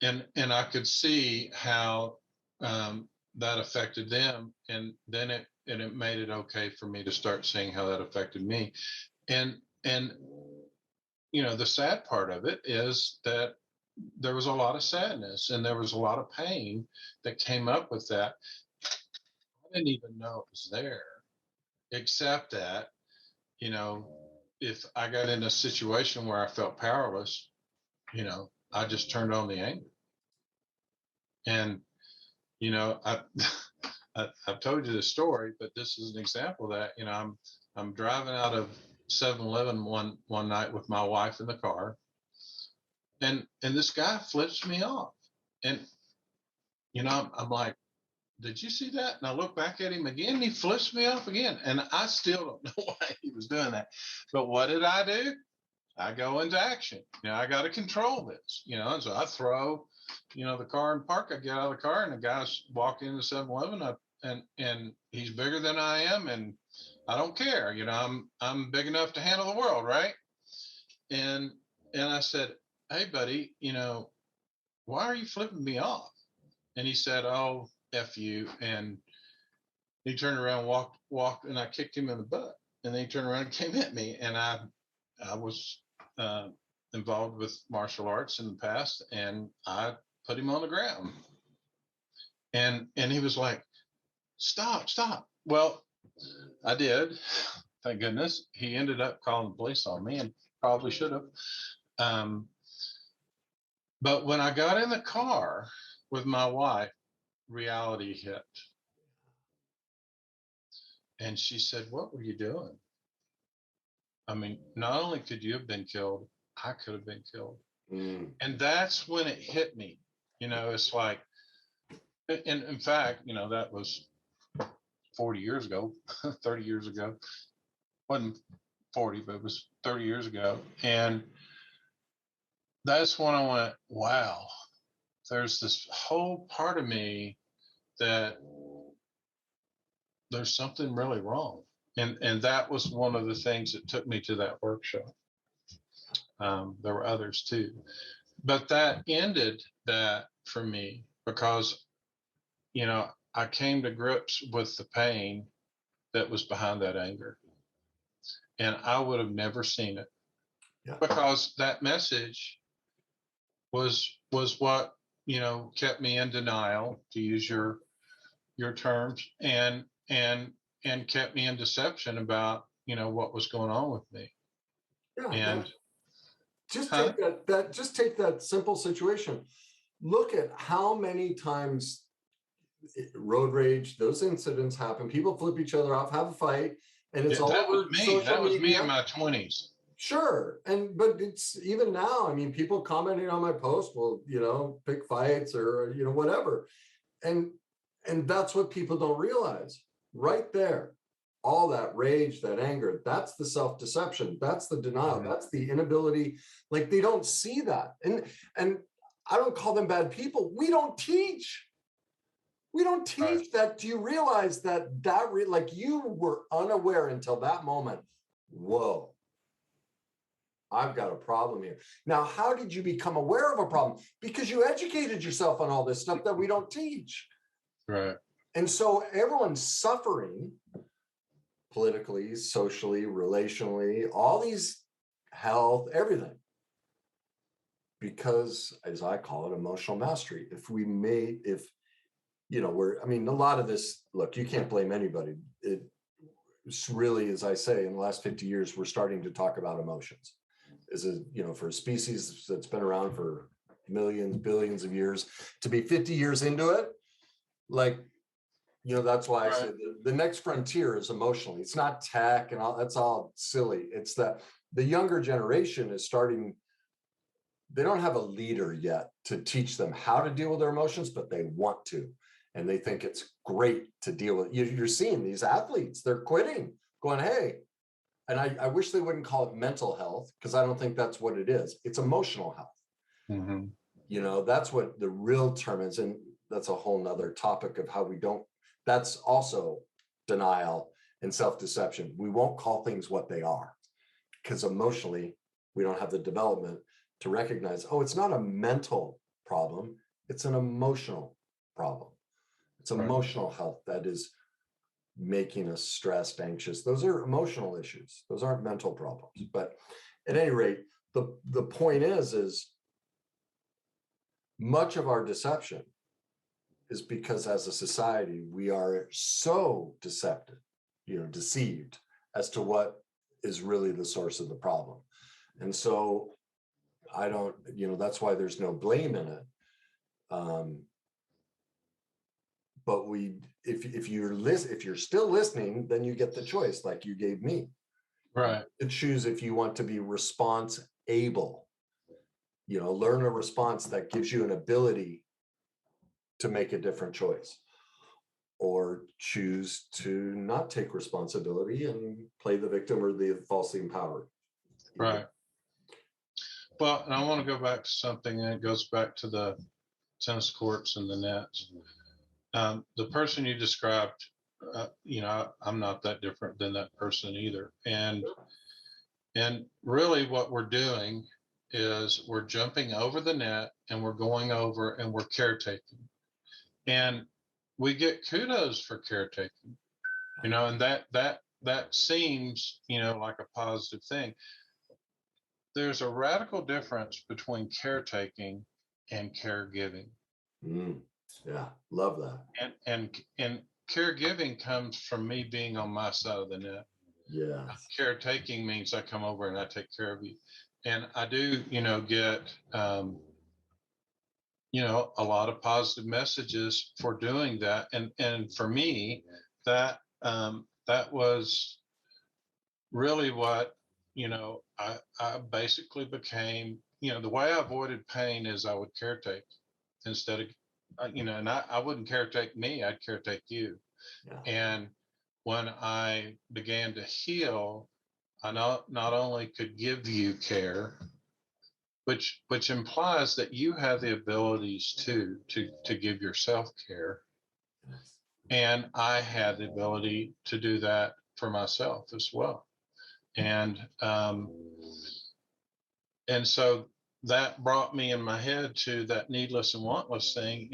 and I could see how that affected them, and then it made it okay for me to start seeing how that affected me. And the sad part of it is that there was a lot of sadness and there was a lot of pain that came up with that. I didn't even know it was there, except that, if I got in a situation where I felt powerless, I just turned on the anger. And, I've told you this story, but this is an example of that. I'm driving out of 7-Eleven one night with my wife in the car, and this guy flips me off, and I'm like, did you see that? And I look back at him again, and he flips me off again, and I still don't know why he was doing that. But what did I do? I go into action. I got to control this. And so I throw, the car in park. I get out of the car, and the guy's walking into 7-Eleven, and he's bigger than I am, and I don't care. I'm big enough to handle the world, right? And I said, hey, buddy, why are you flipping me off? And he said, oh, F you. And he turned around, walked, and I kicked him in the butt. And then he turned around and came at me. And I was involved with martial arts in the past, and I put him on the ground. And he was like, stop. Well, I did. Thank goodness. He ended up calling the police on me, and probably should have. But when I got in the car with my wife, reality hit. And she said, what were you doing? I mean, not only could you have been killed, I could have been killed. And that's when it hit me. It's like, and in fact, that was 40 years ago, 30 years ago. Wasn't 40, but it was 30 years ago. And that's when I went, wow, there's this whole part of me that there's something really wrong. And that was one of the things that took me to that workshop. There were others too, but that ended that for me, because, I came to grips with the pain that was behind that anger. And I would have never seen it, because that message was what, kept me in denial, to use your terms, and kept me in deception about, what was going on with me. Yeah, and just take that simple situation. Look at how many times road rage, those incidents happen. People flip each other off, have a fight, and it's all over social media. That was me in my 20s. Sure. But it's even now, I mean, people commenting on my post will, pick fights or, whatever. And that's what people don't realize right there. All that rage, that anger, that's the self-deception. That's the denial. Mm-hmm. That's the inability. Like, they don't see that. And I don't call them bad people. We don't teach. Right. That. Do you realize that like, you were unaware until that moment? Whoa. I've got a problem here. Now, how did you become aware of a problem? Because you educated yourself on all this stuff that we don't teach. Right. And so everyone's suffering politically, socially, relationally, all these health, everything. Because, as I call it, emotional mastery. A lot of this, look, you can't blame anybody. It's really, as I say, in the last 50 years, we're starting to talk about emotions. For a species that's been around for millions, billions of years, to be 50 years into it, like, that's why I said the next frontier is emotionally. It's not tech and all, that's all silly. It's that the younger generation is starting, they don't have a leader yet to teach them how to deal with their emotions, but they want to. And they think it's great to deal with. You're seeing these athletes, they're quitting going, hey, and I wish they wouldn't call it mental health, because I don't think that's what it is. It's emotional health. Mm-hmm. You know, that's what the real term is. And that's a whole nother topic of how we don't, that's also denial and self-deception. We won't call things what they are, because emotionally, we don't have the development to recognize, oh, it's not a mental problem, it's an emotional problem. It's emotional health that is making us stressed, anxious. Those are emotional issues. Those aren't mental problems. But at any rate, the point is much of our deception is because as a society, we are so deceptive, deceived as to what is really the source of the problem. And so I don't, that's why there's no blame in it. But if you're still listening, then you get the choice, like you gave me. Right. To choose if you want to be response able, learn a response that gives you an ability to make a different choice, or choose to not take responsibility and play the victim or the falsely empowered. Right. Well, and I want to go back to something, and it goes back to the tennis courts and the nets. The person you described, I'm not that different than that person either. And really what we're doing is we're jumping over the net, and we're going over and we're caretaking. And we get kudos for caretaking, and that seems, like a positive thing. There's a radical difference between caretaking and caregiving. Yeah, love that. And caregiving comes from me being on my side of the net. Yeah. Caretaking means I come over and I take care of you. And I do, get a lot of positive messages for doing that. And for me, that was really what, I basically became, the way I avoided pain is I would caretake instead of, and I wouldn't caretake me, I'd caretake you. Yeah. And when I began to heal, I not only could give you care, which implies that you have the abilities to give yourself care. Yes. And I had the ability to do that for myself as well. And so that brought me in my head to that needless and wantless thing,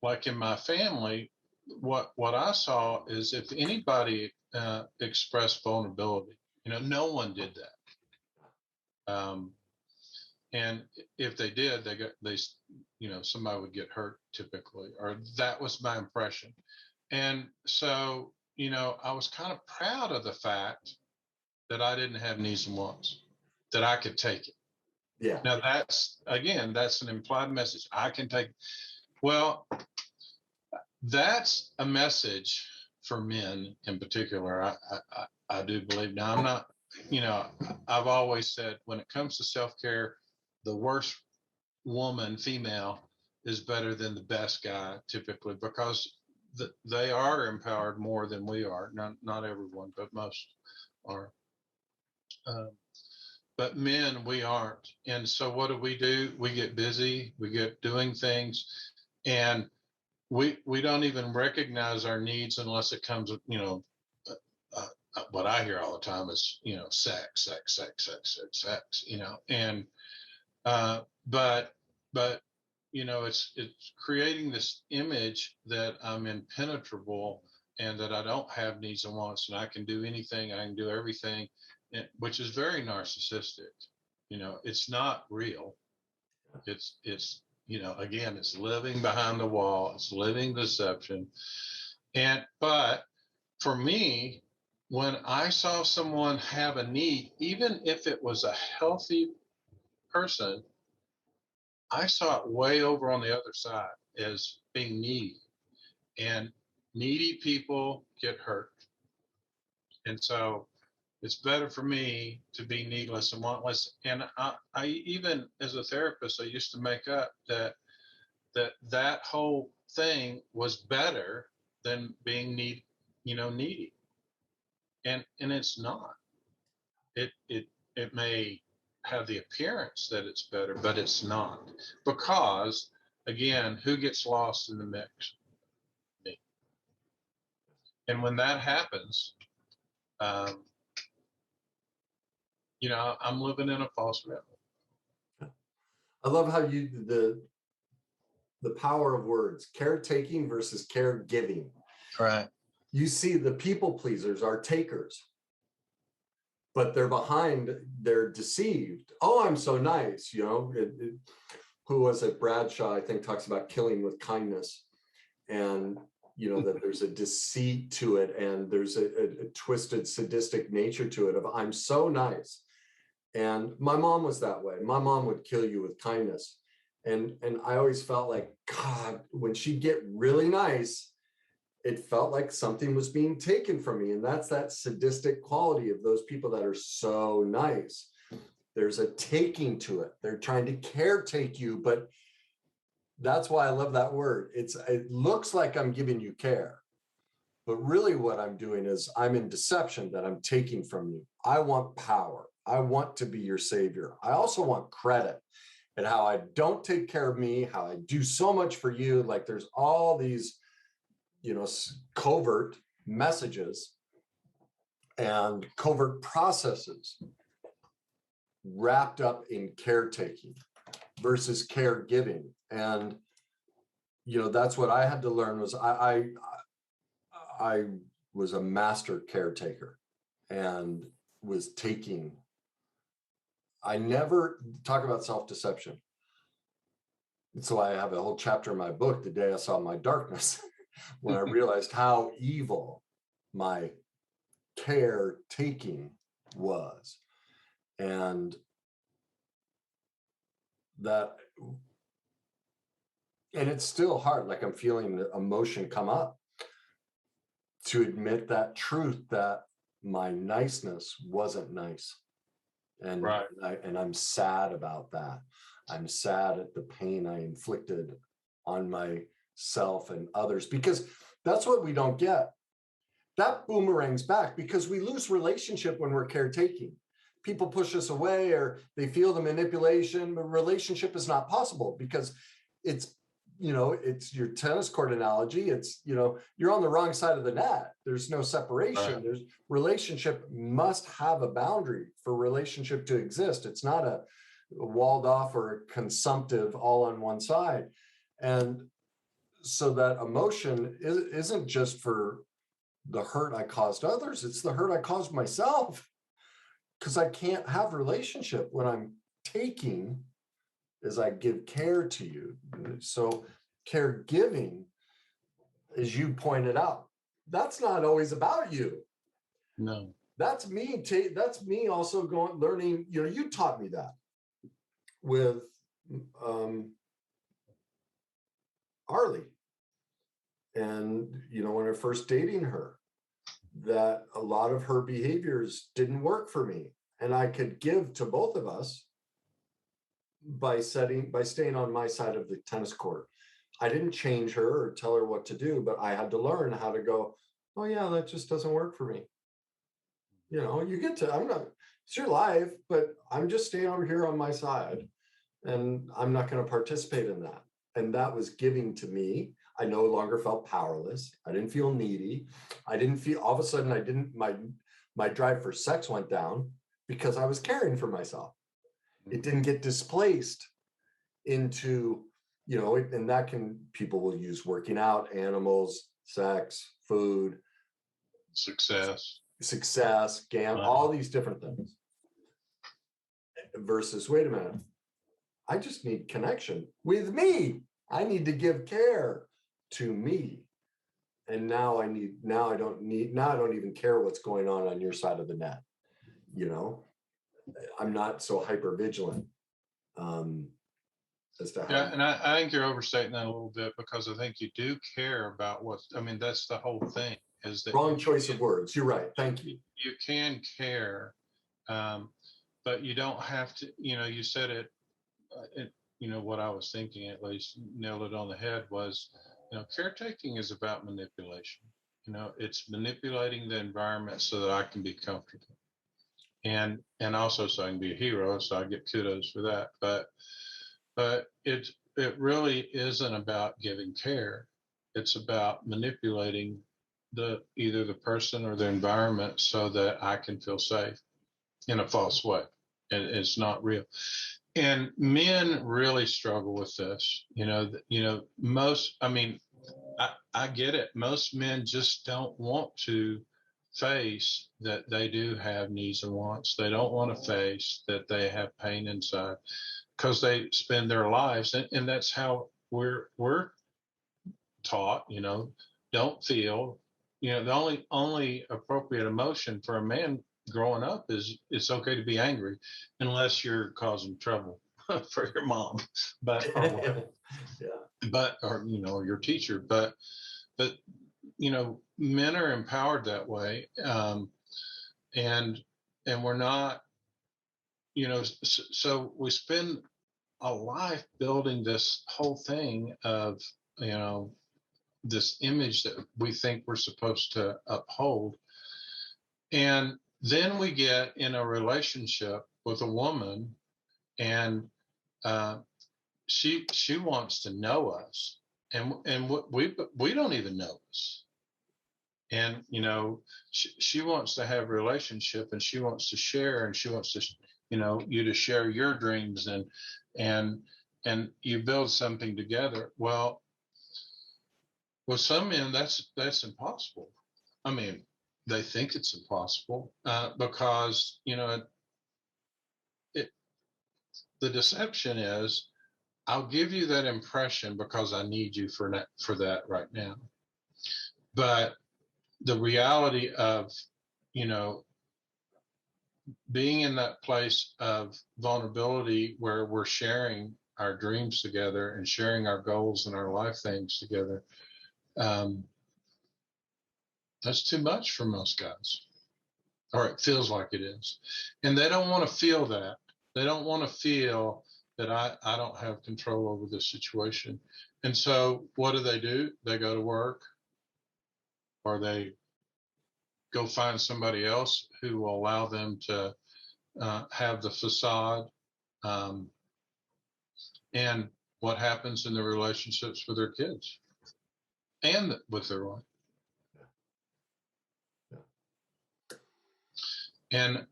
like in my family, what I saw is if anybody expressed vulnerability, no one did that. And if they did, somebody would get hurt typically, or that was my impression. And so, I was kind of proud of the fact that I didn't have needs and wants, that I could take it. Yeah. Now that's an implied message. I can take, well, that's a message for men in particular. I do believe. Now I'm not, I've always said when it comes to self-care, the worst woman, female, is better than the best guy typically, because they are empowered more than we are. Not everyone, but most are. But men, we aren't. And so what do? We get busy, we get doing things, and we don't even recognize our needs unless it comes, what I hear all the time is, sex, and but it's creating this image that I'm impenetrable and that I don't have needs and wants and I can do anything, I can do everything, which is very narcissistic. It's not real. It's again, it's living behind the wall, it's living deception. But for me, when I saw someone have a need, even if it was a healthy person, I saw it way over on the other side as being needy, and needy people get hurt. And so it's better for me to be needless and wantless. And I even as a therapist, I used to make up that whole thing was better than being needy. And it's not. It may have the appearance that it's better, but it's not, because again, who gets lost in the mix? Me. And when that happens, I'm living in a false reality. I love how the power of words, caretaking versus caregiving. Right. You see the people pleasers are takers, but they're deceived. Oh, I'm so nice. Who was it? Bradshaw, I think, talks about killing with kindness. And, that there's a deceit to it, and there's a twisted, sadistic nature to it of I'm so nice. And my mom was that way. My mom would kill you with kindness. And I always felt like, God, when she'd get really nice, it felt like something was being taken from me. And that's that sadistic quality of those people that are so nice. There's a taking to it. They're trying to caretake you, but that's why I love that word. It looks like I'm giving you care, but really what I'm doing is I'm in deception that I'm taking from you. I want power. I want to be your savior. I also want credit and how I don't take care of me, how I do so much for you. Like there's all these, covert messages and covert processes wrapped up in caretaking versus caregiving. And, that's what I had to learn was I was a master caretaker and was taking. I never talk about self-deception. So I have a whole chapter in my book, The Day I Saw My Darkness, when I realized how evil my caretaking was. And it's still hard. Like I'm feeling the emotion come up to admit that truth, that my niceness wasn't nice. And, right. and I'm sad about that. I'm sad at the pain I inflicted on myself and others, because that's what we don't get. That boomerangs back because we lose relationship when we're caretaking. People push us away or they feel the manipulation, but relationship is not possible because it's your tennis court analogy. It's, you're on the wrong side of the net. There's no separation. Right. There's relationship must have a boundary for relationship to exist. It's not a walled off or a consumptive all on one side. And so that emotion isn't just for the hurt I caused others. It's the hurt I caused myself because I can't have relationship when I'm taking as I give care to you. So caregiving, as you pointed out, that's not always about you. No. That's me. That's me also learning, you taught me that with Arlie. And, when I was first dating her, that a lot of her behaviors didn't work for me. And I could give to both of us by staying on my side of the tennis court. I didn't change her or tell her what to do, but I had to learn how to go, oh yeah, that just doesn't work for me. It's your life, but I'm just staying over here on my side and I'm not going to participate in that. And that was giving to me. I no longer felt powerless. I didn't feel needy. I didn't feel, all of a sudden my drive for sex went down because I was caring for myself. It didn't get displaced into, and that people will use working out, animals, sex, food, success, all these different things. Versus, wait a minute, I just need connection with me. I need to give care to me. And now I don't even care what's going on your side of the net. I'm not so hyper vigilant. As to how. Yeah, and I think you're overstating that a little bit because I think you do care about that's the whole thing is that wrong choice of words. You're right. Thank you. You can care, but you don't have to, you said it, what I was thinking, at least nailed it on the head was, caretaking is about manipulation. You know, it's manipulating the environment so that I can be comfortable. And also so I can be a hero, so I get kudos for that. But it really isn't about giving care. It's about manipulating either the person or the environment so that I can feel safe in a false way. And it's not real. And men really struggle with this. Most, I mean, I get it. Most men just don't want to face that they do have needs and wants. They don't want to face that they have pain inside because they spend their lives, and that's how we're taught. Don't feel. The only appropriate emotion for a man growing up is it's okay to be angry, unless you're causing trouble for your mom, but or whatever. Yeah. But or your teacher, but men are empowered that way, and we're not. So we spend a life building this whole thing of this image that we think we're supposed to uphold, and then we get in a relationship with a woman, and she wants to know us, and we don't even know us, and she wants to have a relationship, and she wants to share, and she wants to you to share your dreams, and you build something together. Well, with some men, that's impossible. I mean, they think it's impossible because the deception is, I'll give you that impression because I need you for that right now. But the reality of being in that place of vulnerability where we're sharing our dreams together and sharing our goals and our life things together, that's too much for most guys, or it feels like it is. And they don't want to feel that. They don't want to feel that I don't have control over this situation. And so what do? They go to work, or they go find somebody else who will allow them to have the facade. And what happens in the relationships with their kids and with their wife. And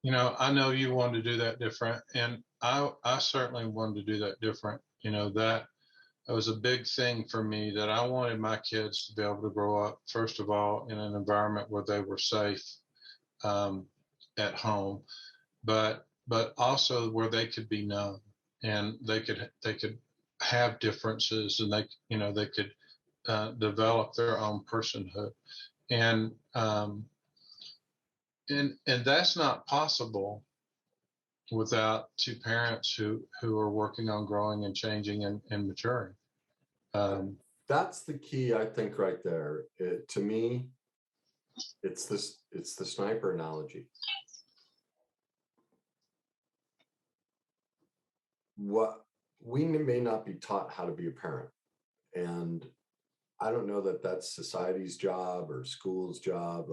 I know you wanted to do that different, and I certainly wanted to do that different. That was a big thing for me, that I wanted my kids to be able to grow up, first of all, in an environment where they were safe at home, but also where they could be known, and they could have differences, and they could develop their own personhood, and that's not possible without two parents who are working on growing and changing and maturing. That's the key, I think, right there. To me, it's the sniper analogy. What we may not be taught how to be a parent, and I don't know that that's society's job or school's job.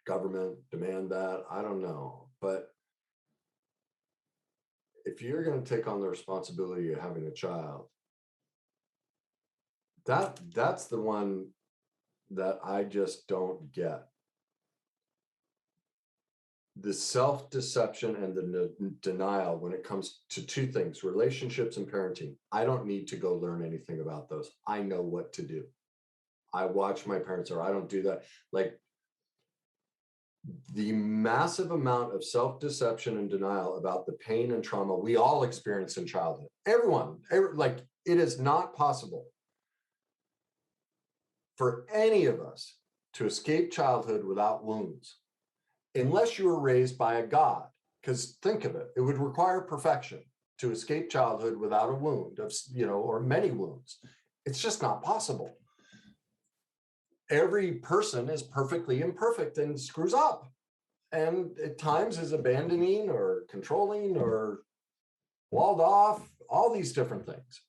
Government demand that, I don't know. But if you're going to take on the responsibility of having a child, that's the one that I just don't get. The self-deception and the denial when it comes to two things: relationships and parenting. I don't need to go learn anything about those. I know what to do. I watch my parents, or I don't do that. Like, the massive amount of self-deception and denial about the pain and trauma we all experience in childhood. Everyone, it is not possible for any of us to escape childhood without wounds, unless you were raised by a God. Because think of it, it would require perfection to escape childhood without a wound or many wounds. It's just not possible. Every person is perfectly imperfect and screws up, and at times is abandoning or controlling or walled off, all these different things.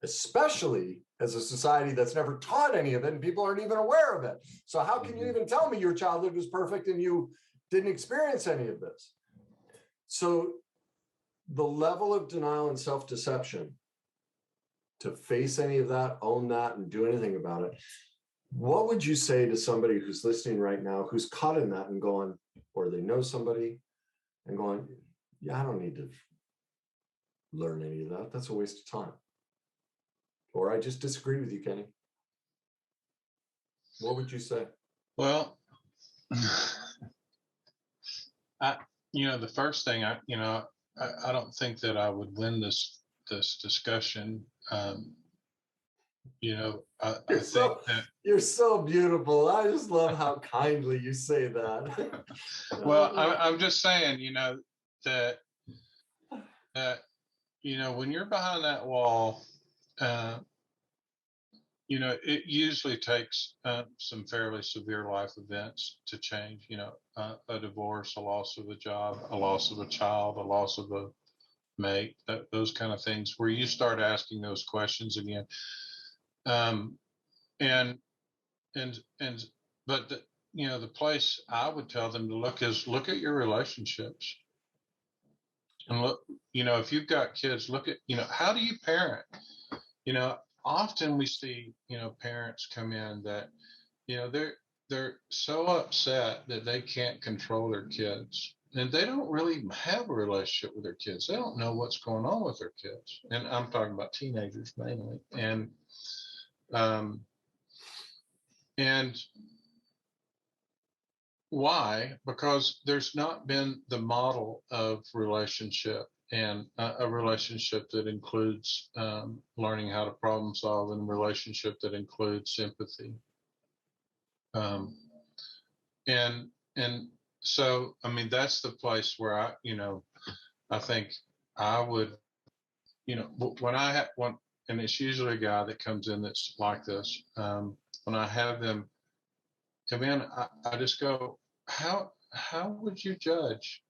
especially as a society that's never taught any of it and people aren't even aware of it. So how can you even tell me your childhood was perfect and you didn't experience any of this? So the level of denial and self-deception to face any of that, own that, and do anything about it, what would you say to somebody who's listening right now, who's caught in that and going, or they know somebody and going, yeah, I don't need to learn any of that. That's a waste of time. Or I just disagree with you, Kenny. What would you say? Well, the first thing I don't think that I would win this discussion. I think that you're so beautiful. I just love how kindly you say that. Well, I'm just saying, that when you're behind that wall, it usually takes some fairly severe life events to change, a divorce, a loss of a job, a loss of a child, a loss of a mate, those kind of things where you start asking those questions again. But the place I would tell them to look is look at your relationships and look, if you've got kids, look at, how do you parent? Often we see, parents come in that, they're so upset that they can't control their kids and they don't really have a relationship with their kids. They don't know what's going on with their kids. And I'm talking about teenagers mainly. And why? Because there's not been the model of relationship and a relationship that includes learning how to problem solve and a relationship that includes sympathy. And so, I mean, that's the place where I think I would, when I have one, and it's usually a guy that comes in that's like this. When I have them come in, I just go, how would you judge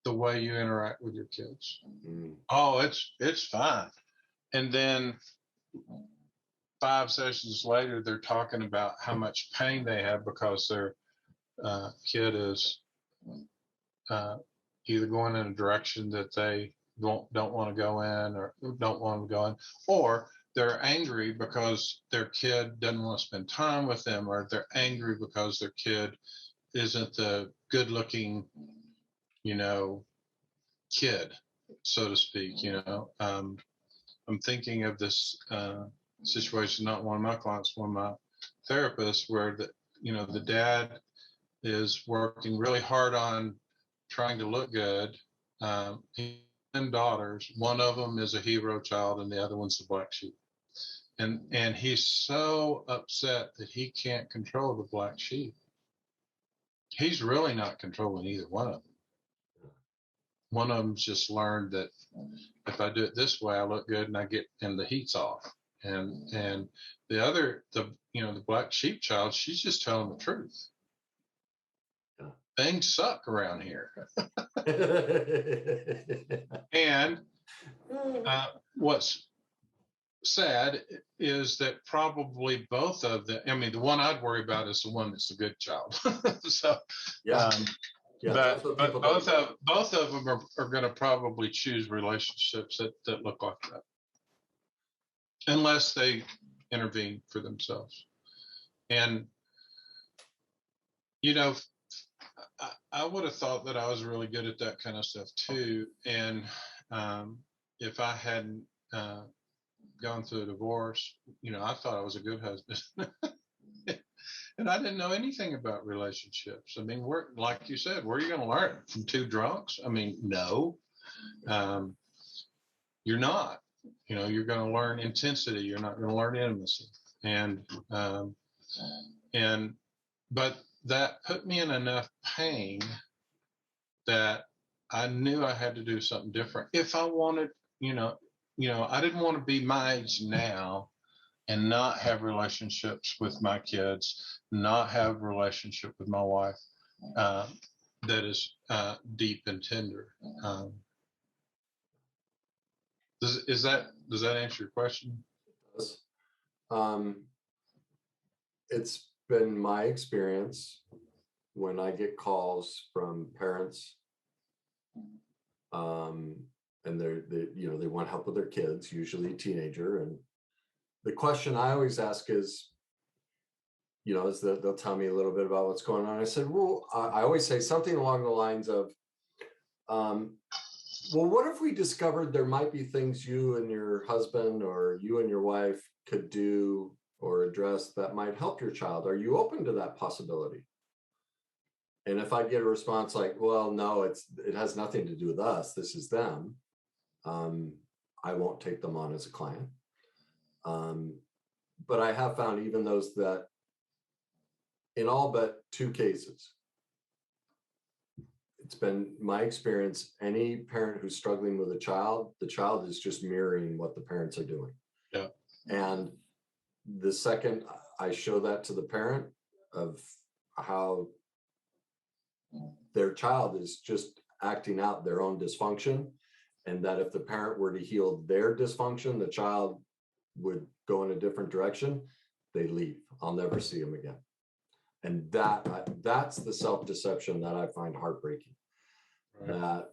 the way you interact with your kids? Oh, it's fine. And then 5 sessions later, they're talking about how much pain they have because their kid is either going in a direction that they don't want to go in or don't want to go in, or they're angry because their kid doesn't want to spend time with them, or they're angry because their kid isn't the good looking, kid, so to speak. I'm thinking of this situation, not one of my clients, one of my therapists, where the dad is working really hard on trying to look good. He has 10 daughters. One of them is a hero child and the other one's the black sheep. And he's so upset that he can't control the black sheep. He's really not controlling either one of them. One of them's just learned that if I do it this way, I look good and the heat's off. And the other, the black sheep child, she's just telling the truth. Things suck around here. And what's sad is that probably both of them, the one I'd worry about is the one that's a good child. So, but both of them are going to probably choose relationships that look like that, unless they intervene for themselves. And, I would have thought that I was really good at that kind of stuff too. And if I hadn't gone through a divorce, I thought I was a good husband. And I didn't know anything about relationships. Like you said, where are you going to learn? From 2 drunks? No. You're not. You're going to learn intensity. You're not going to learn intimacy. But that put me in enough pain that I knew I had to do something different. If I wanted, I didn't want to be my age now and not have relationships with my kids, not have a relationship with my wife that is deep and tender. Is that does that answer your question? It's been my experience when I get calls from parents, and they want help with their kids, usually a teenager. And the question I always ask is, is that they'll tell me a little bit about what's going on. I said, well, I always say something along the lines of, well, what if we discovered there might be things you and your husband or you and your wife could do or address that might help your child? Are you open to that possibility? And if I get a response like, well, no, it has nothing to do with us, this is them, I won't take them on as a client. But I have found even those that, in all but 2 cases, it's been my experience, any parent who's struggling with a child, the child is just mirroring what the parents are doing. Yeah. And the second I show that to the parent of how their child is just acting out their own dysfunction, and that if the parent were to heal their dysfunction, the child would go in a different direction, they leave. I'll never see them again. And that's the self-deception that I find heartbreaking. Right. That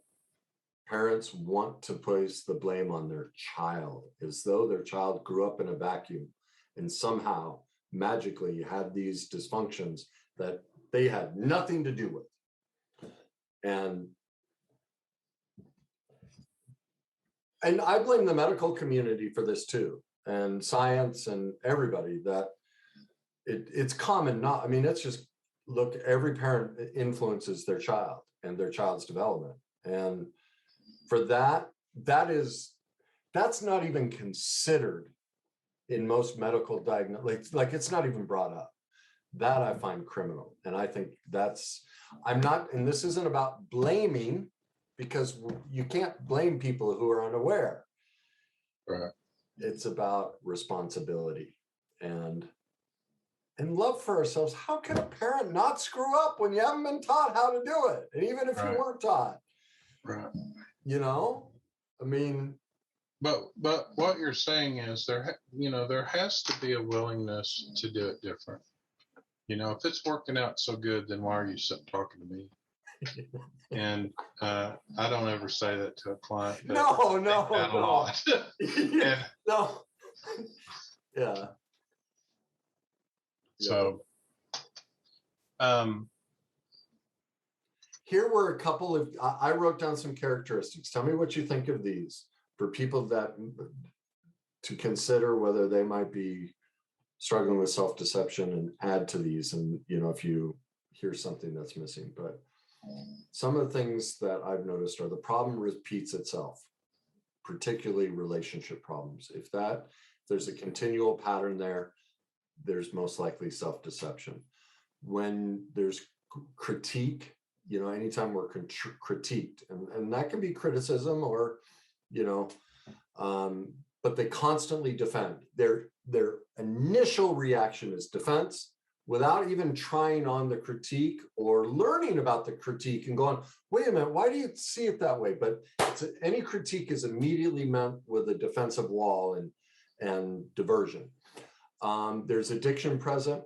parents want to place the blame on their child as though their child grew up in a vacuum and somehow magically had these dysfunctions that they had nothing to do with. And I blame the medical community for this too, and science and everybody, that it's common. It's just, look, every parent influences their child and their child's development. And for that's not even considered in most medical diagnoses. Like it's not even brought up. That I find criminal. And I think and this isn't about blaming, because you can't blame people who are unaware. Right. It's about responsibility and love for ourselves. How can a parent not screw up when you haven't been taught how to do it? And even if you weren't taught, right? But what you're saying is there has to be a willingness to do it different. If it's working out so good, then why are you talking to me? And I don't ever say that to a client. No. A lot. Yeah. No. Yeah. So, here were a couple of, I wrote down some characteristics. Tell me what you think of these for people to consider whether they might be struggling with self-deception, and add to these. And, if you hear something that's missing, but some of the things that I've noticed are the problem repeats itself, particularly relationship problems. If there's a continual pattern there, there's most likely self-deception. When there's critique, anytime we're critiqued, and that can be criticism or, but they constantly defend. Their initial reaction is defense without even trying on the critique or learning about the critique and going, wait a minute, why do you see it that way? But any critique is immediately meant with a defensive wall and diversion. There's addiction present.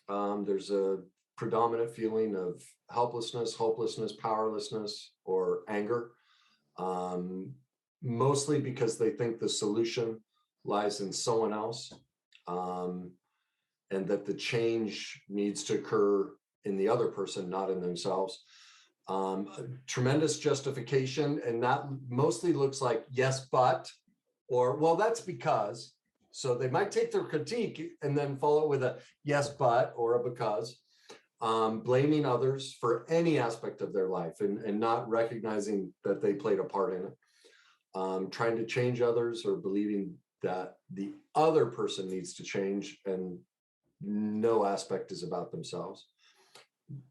There's a predominant feeling of helplessness, hopelessness, powerlessness, or anger, mostly because they think the solution lies in someone else, and that the change needs to occur in the other person, not in themselves. Tremendous justification, and that mostly looks like yes, but, or well, that's because. So they might take their critique and then follow it with a yes, but, or a because. Blaming others for any aspect of their life and not recognizing that they played a part in it. Trying to change others, or believing that the other person needs to change and no aspect is about themselves.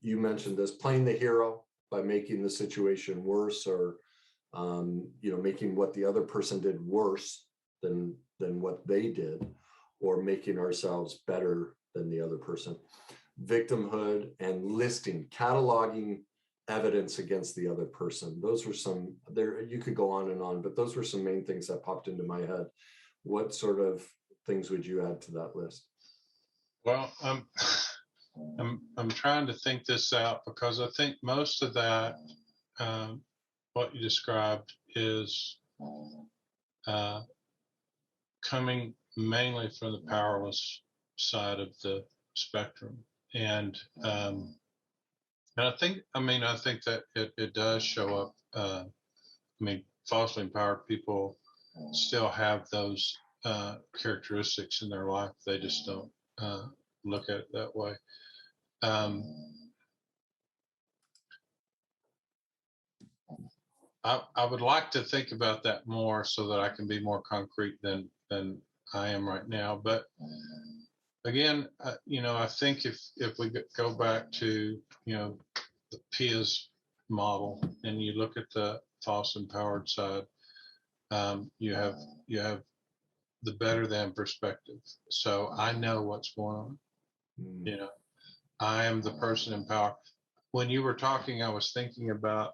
You mentioned this, playing the hero by making the situation worse, or making what the other person did worse than what they did, or making ourselves better than the other person. Victimhood and listing, cataloging evidence against the other person. Those were some there, you could go on, but those were some main things that popped into my head. What sort of things would you add to that list? Well, I'm trying to think this out, because I think most of that, what you described, is coming mainly from the powerless side of the spectrum. And I think that it does show up. Falsely empowered people still have those characteristics in their life. They just don't look at it that way. I would like to think about that more so that I can be more concrete than I am right now. But again, I think if we go back to, the PIA's model, and you look at the false empowered side, you have the better than perspective. So I know what's going on. I am the person in power. When you were talking, I was thinking about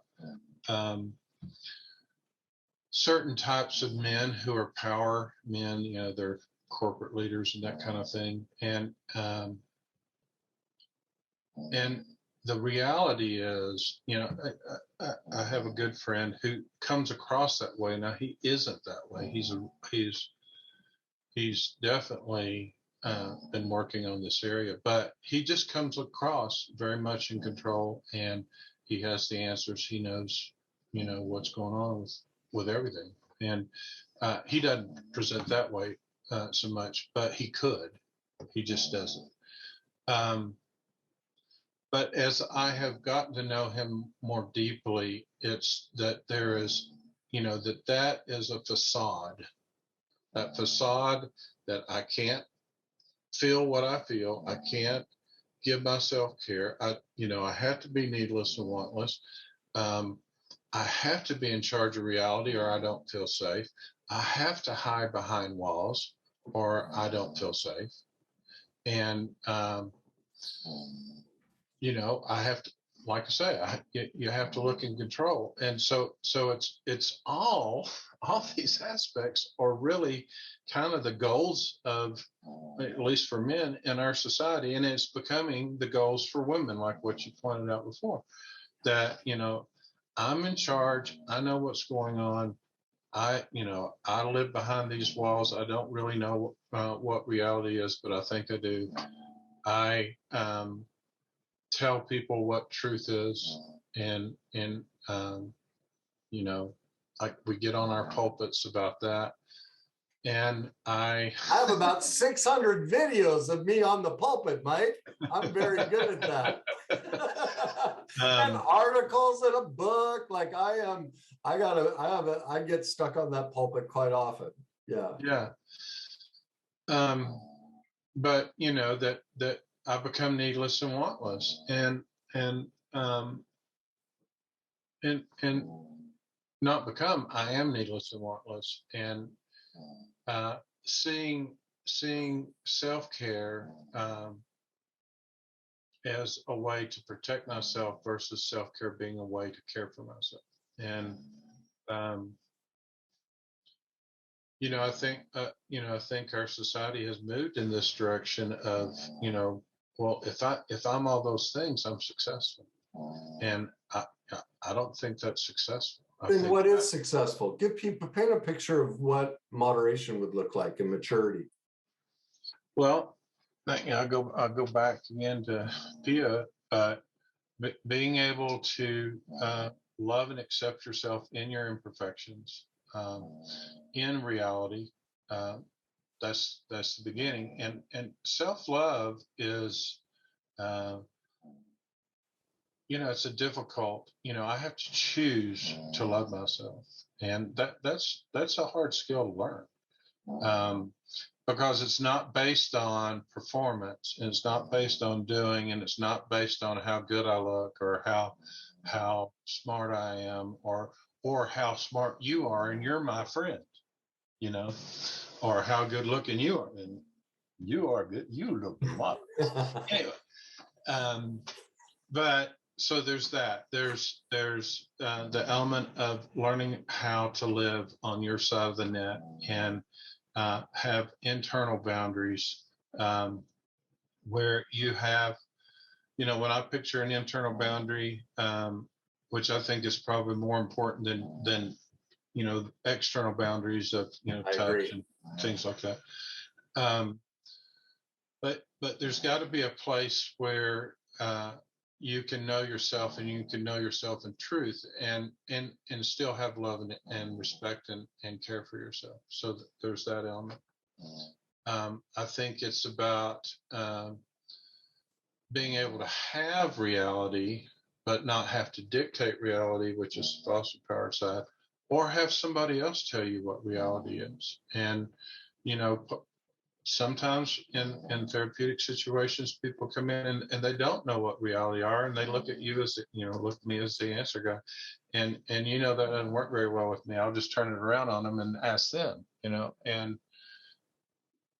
certain types of men who are power men, they're corporate leaders and that kind of thing. And the reality is, I have a good friend who comes across that way. Now, he isn't that way. He's definitely been working on this area, but he just comes across very much in control, and he has the answers. He knows, what's going on with everything. And he doesn't present that way so much, but he could. He just doesn't. But as I have gotten to know him more deeply, it's that there is, that is a facade. That facade that I can't feel what I feel. I can't give myself care. I have to be needless and wantless. I have to be in charge of reality, or I don't feel safe. I have to hide behind walls, or I don't feel safe. And, I have to, like I say, you have to look in control. And so it's all these aspects are really kind of the goals of, at least for men in our society. And it's becoming the goals for women, like what you pointed out before, that, I'm in charge. I know what's going on. I live behind these walls. I don't really know what reality is, but I think I do. I tell people what truth is, and like we get on our pulpits about that. And I have about 600 videos of me on the pulpit, Mike. I'm very good at that. And articles in a book, like I get stuck on that pulpit quite often. Yeah. But that I become needless and wantless, and not become. I am needless and wantless, and seeing self-care as a way to protect myself versus self-care being a way to care for myself. And I think our society has moved in this direction of, well, if I'm all those things, I'm successful. And I don't think that's successful. Then what is successful? Give people, paint a picture of what moderation would look like and maturity. Well, I'll go back again to PIA, being able to love and accept yourself in your imperfections, in reality. That's the beginning, and self-love is, it's a difficult. I have to choose to love myself, and that's a hard skill to learn. Because it's not based on performance, and it's not based on doing, and it's not based on how good I look, or how smart I am, or how smart you are, and you're my friend, or how good looking you are, and you are good. You look marvelous. Anyway, but so there's that. There's the element of learning how to live on your side of the net and have internal boundaries, where you have, when I picture an internal boundary, which I think is probably more important than external boundaries of touch and things like that. But there's got to be a place where you can know yourself, and you can know yourself in truth, and still have love and respect and care for yourself. So there's that element. I think it's about being able to have reality, but not have to dictate reality, which is the foster power side, or have somebody else tell you what reality is. And sometimes in therapeutic situations, people come in and they don't know what reality are, and they look at you as look at me as the answer guy, and that doesn't work very well with me. I'll just turn it around on them and ask them, and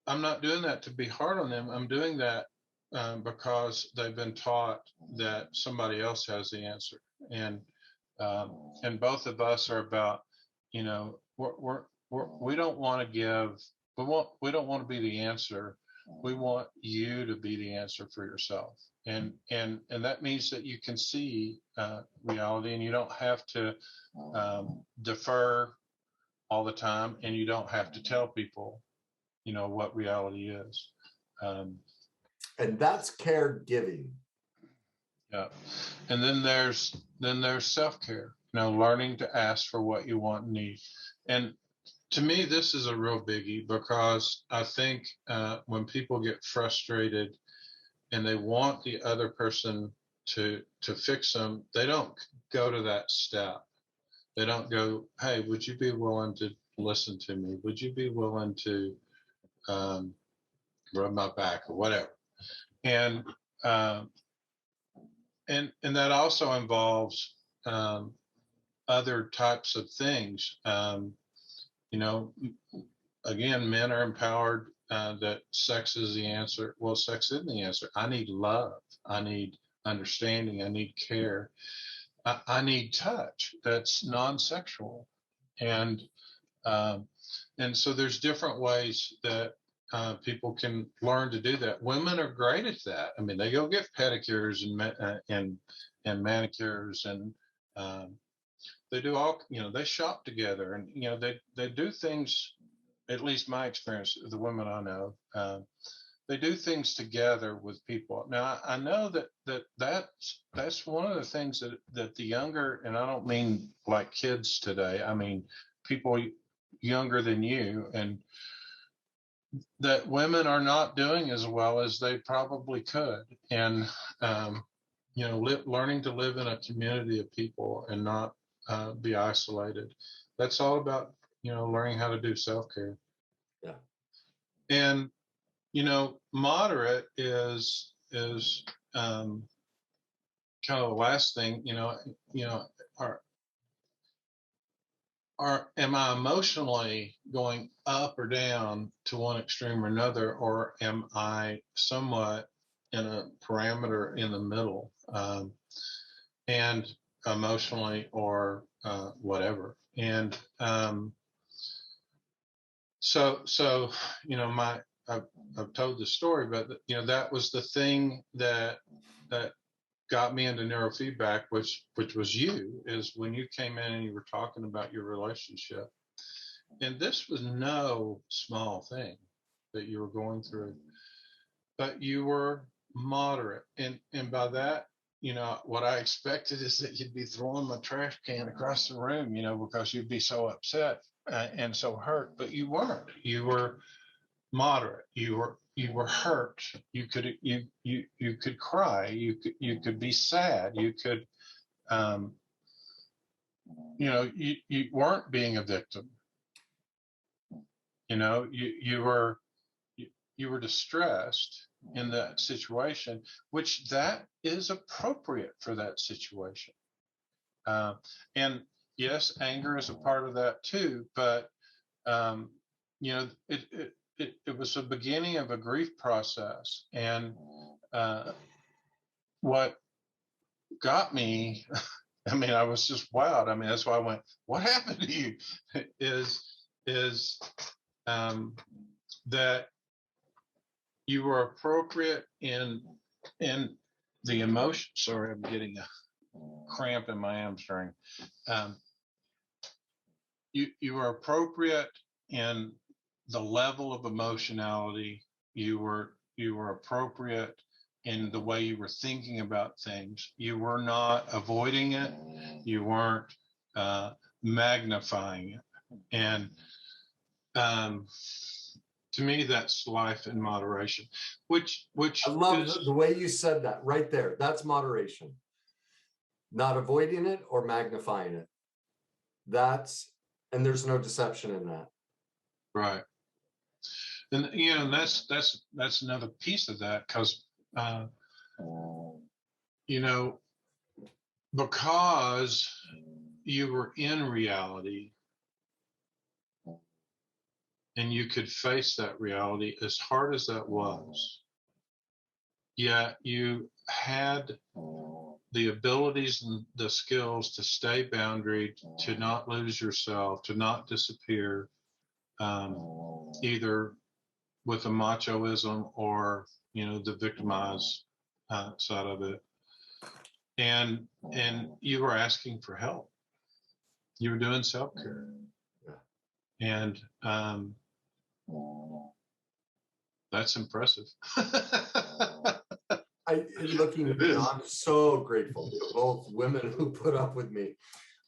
I'm not doing that to be hard on them. I'm doing that because they've been taught that somebody else has the answer, and both of us are about, we don't want to give. We don't want to be the answer. We want you to be the answer for yourself. And that means that you can see reality, and you don't have to defer all the time, and you don't have to tell people, what reality is. And that's caregiving. Yeah. And then there's self-care, learning to ask for what you want and need. And to me, this is a real biggie, because I think when people get frustrated and they want the other person to fix them, they don't go to that step. They don't go, hey, would you be willing to listen to me? Would you be willing to rub my back or whatever? And that also involves other types of things. Again, men are empowered that sex is the answer. Well, sex isn't the answer. I need love. I need understanding. I need care. I need touch that's non-sexual. And so there's different ways that people can learn to do that. Women are great at that. I mean, they go get pedicures and manicures, and they do all, they shop together, and, they do things, at least my experience, the women I know, they do things together with people. Now, I know that's one of the things that the younger, and I don't mean like kids today, I mean people younger than you, and that women are not doing as well as they probably could. And, learning to live in a community of people and not be isolated. That's all about, learning how to do self-care. Yeah. And, moderate is kind of the last thing, am I emotionally going up or down to one extreme or another, or am I somewhat in a parameter in the middle, and emotionally or whatever? And so I've told the story, but that was the thing that got me into neurofeedback, which was you, is when you came in and you were talking about your relationship. And this was no small thing that you were going through, but you were moderate. And by that, what I expected is that you'd be throwing my trash can across the room, because you'd be so upset and so hurt, but you weren't. You were moderate. You were hurt. You could cry. You could be sad. You could, you weren't being a victim. You were distressed in that situation, which that is appropriate for that situation. And yes, anger is a part of that too, but it was the beginning of a grief process. And what got me, I mean, I was just wowed. I mean, that's why I went, what happened to you? Is that you were appropriate in the emotion. Sorry, I'm getting a cramp in my hamstring. You were appropriate in the level of emotionality. You were appropriate in the way you were thinking about things. You were not avoiding it. You weren't magnifying it. And to me, that's life in moderation, which I love the way you said that right there. That's moderation. Not avoiding it or magnifying it. And there's no deception in that. right. And that's another piece of that, because because you were in reality and you could face that reality, as hard as that was, yet you had the abilities and the skills to stay boundaried, to not lose yourself, to not disappear, either with a machoism or the victimized side of it. And you were asking for help. You were doing self-care. And that's impressive. I'm so grateful to both women who put up with me.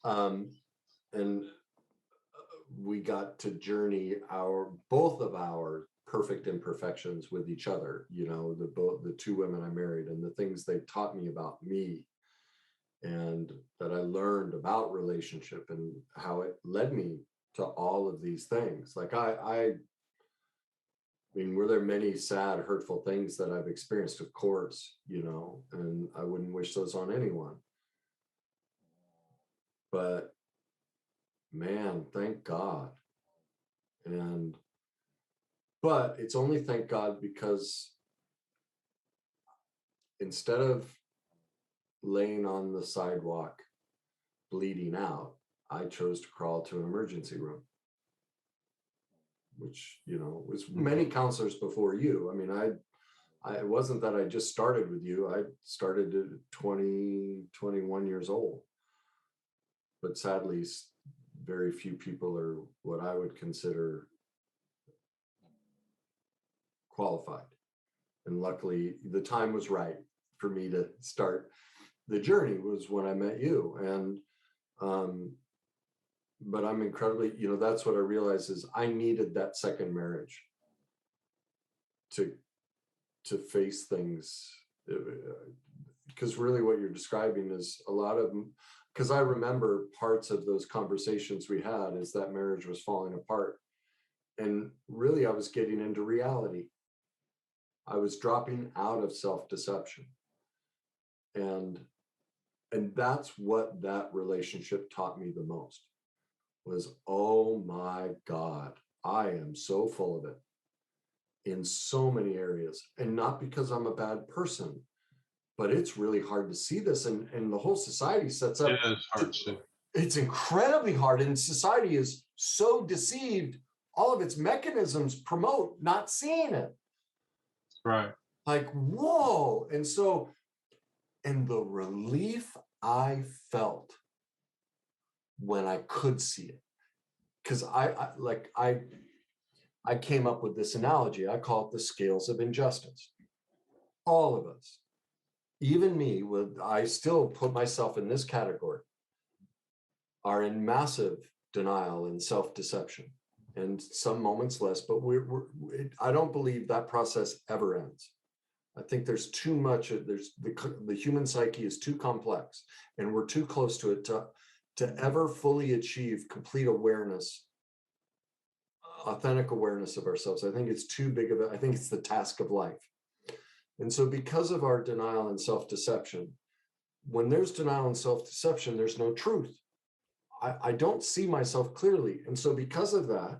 And we got to journey both of our perfect imperfections with each other, the two women I married, and the things they taught me about me, and that I learned about relationship and how it led me to all of these things. Like I mean, were there many sad, hurtful things that I've experienced? Of course, and I wouldn't wish those on anyone. But man, thank God. But it's only thank God because instead of laying on the sidewalk bleeding out, I chose to crawl to an emergency room, which, was many counselors before you. I mean, it wasn't that I just started with you. I started at 21 years old. But sadly, very few people are what I would consider qualified. And luckily, the time was right for me to start the journey, was when I met you. And but I'm incredibly, that's what I realized, is I needed that second marriage to face things, because really what you're describing is a lot of, because I remember parts of those conversations we had as that marriage was falling apart. And really, I was getting into reality. I was dropping out of self-deception. And that's what that relationship taught me the most, was, oh my God, I am so full of it in so many areas. And not because I'm a bad person, but it's really hard to see this. And the whole society sets up. It is hard to. It's incredibly hard. And society is so deceived. All of its mechanisms promote not seeing it. Right. Like, whoa. And the relief I felt when I could see it, because I came up with this analogy. I call it the scales of injustice. All of us, even me, I still put myself in this category, are in massive denial and self-deception, and some moments less, but I don't believe that process ever ends. I think there's too much, the human psyche is too complex, and we're too close to it to ever fully achieve complete awareness, authentic awareness of ourselves. I think it's too big of I think it's the task of life. And so because of our denial and self-deception, when there's denial and self-deception, there's no truth. I don't see myself clearly. And so because of that,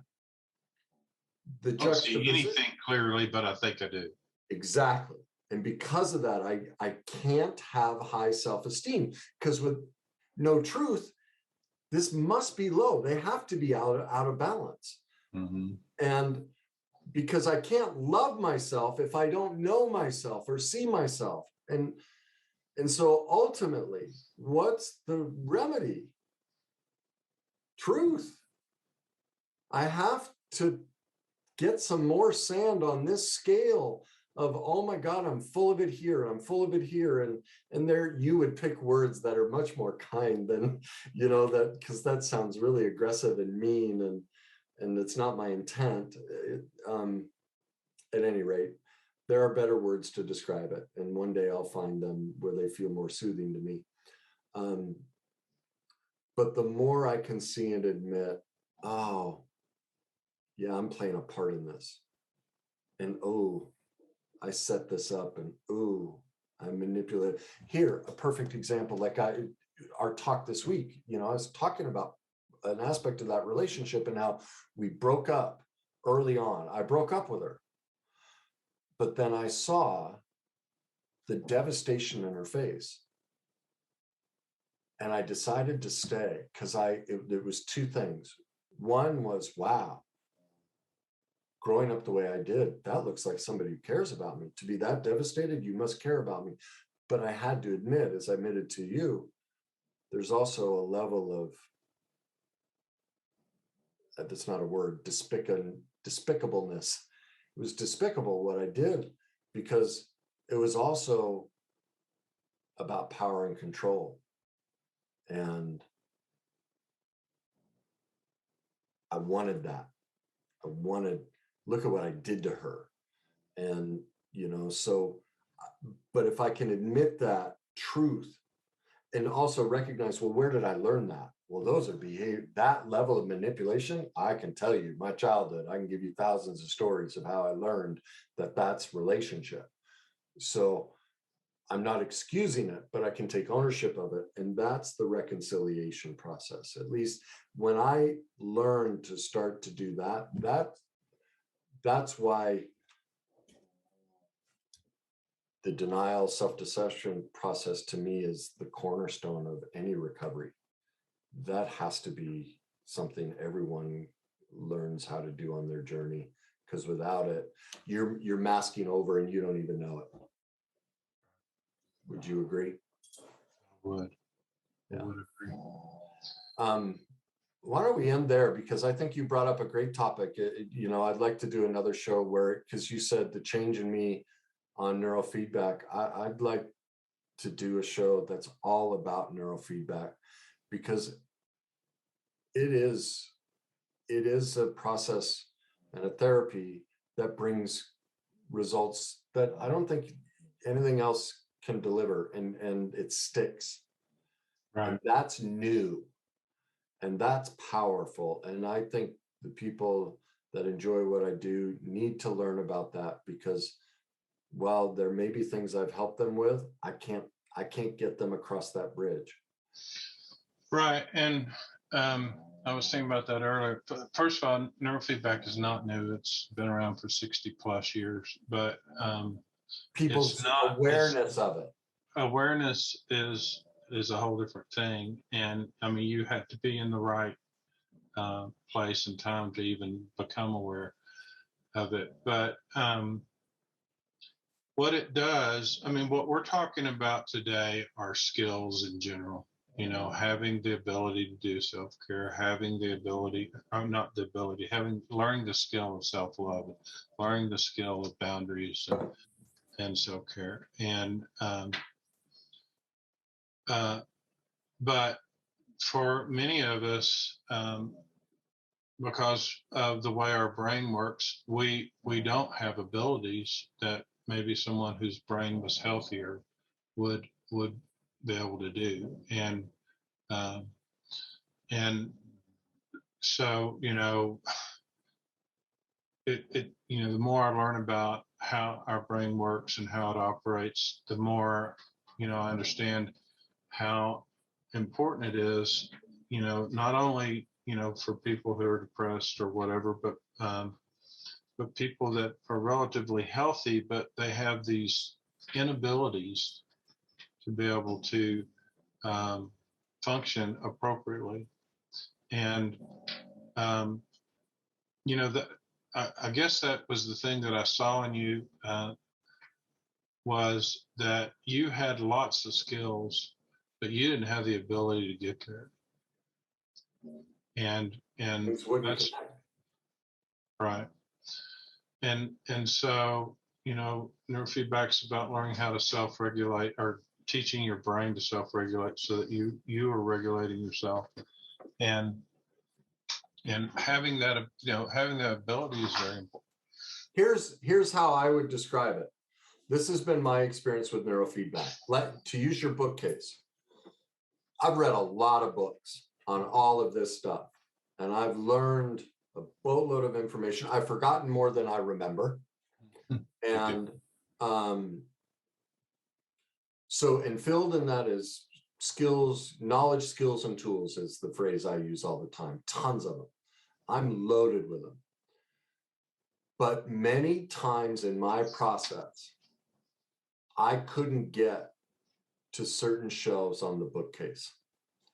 I don't see anything clearly, but I think I do. Exactly. And because of that, I can't have high self-esteem, because with no truth, this must be low. They have to be out of balance. Mm-hmm. And because I can't love myself if I don't know myself or see myself. And so ultimately, what's the remedy? Truth. I have to get some more sand on this scale of, oh my God, I'm full of it here, I'm full of it here. And there you would pick words that are much more kind than, that, because that sounds really aggressive and mean, and it's not my intent. At any rate, there are better words to describe it. And one day I'll find them where they feel more soothing to me. But the more I can see and admit, oh, yeah, I'm playing a part in this. And oh, I set this up, and oh, I manipulate. Here, a perfect example, like our talk this week, I was talking about an aspect of that relationship and how we broke up early on. I broke up with her. But then I saw the devastation in her face. And I decided to stay because it was two things. One was, wow, growing up the way I did, that looks like somebody who cares about me. To be that devastated, you must care about me. But I had to admit, as I admitted to you, there's also a level of, that's not a word, despicableness. It was despicable what I did, because it was also about power and control. And I wanted that. Look at what I did to her. And, so, but if I can admit that truth and also recognize, well, where did I learn that? Well, those are that level of manipulation. I can tell you my childhood, I can give you thousands of stories of how I learned that that's relationship. So I'm not excusing it, but I can take ownership of it. And that's the reconciliation process. At least when I learned to start to do that's why the denial, self-deception process to me is the cornerstone of any recovery. That has to be something everyone learns how to do on their journey, because without it, you're masking over and you don't even know it. Would you agree? I would. Yeah. I would agree. Why don't we end there? Because I think you brought up a great topic. I'd like to do another show because you said the change in me on neurofeedback. I'd like to do a show that's all about neurofeedback, because it is a process and a therapy that brings results that I don't think anything else can deliver, and it sticks. Right. And that's new. And that's powerful. And I think the people that enjoy what I do need to learn about that, because while there may be things I've helped them with, I can't get them across that bridge. Right. And I was thinking about that earlier. First of all, neurofeedback is not new. It's been around for 60 plus years, but People's awareness of it. Awareness is a whole different thing. And I mean, you have to be in the right place and time to even become aware of it. But what it does, I mean, what we're talking about today are skills in general. Having the ability to do self-care, having the ability, or not the ability, learning the skill of self-love, learning the skill of boundaries and self-care. And but for many of us, because of the way our brain works, we don't have abilities that maybe someone whose brain was healthier would be able to do. And so, the more I learn about how our brain works and how it operates, the more, I understand how important it is, not only, for people who are depressed or whatever, but people that are relatively healthy, but they have these inabilities to be able to function appropriately. And, you know, I guess that was the thing that I saw in you, was that you had lots of skills, but you didn't have the ability to get there. And that's right. And so, you know, neurofeedback's about learning how to self-regulate, or teaching your brain to self-regulate so that you are regulating yourself. And having that, you know, having that ability is very important. Here's how I would describe it. This has been my experience with neurofeedback. To use your bookcase, I've read a lot of books on all of this stuff, and I've learned a boatload of information. I've forgotten more than I remember. And so infilled in that is skills, knowledge, skills, and tools is the phrase I use all the time. Tons of them. I'm loaded with them. But many times in my process, I couldn't get to certain shelves on the bookcase.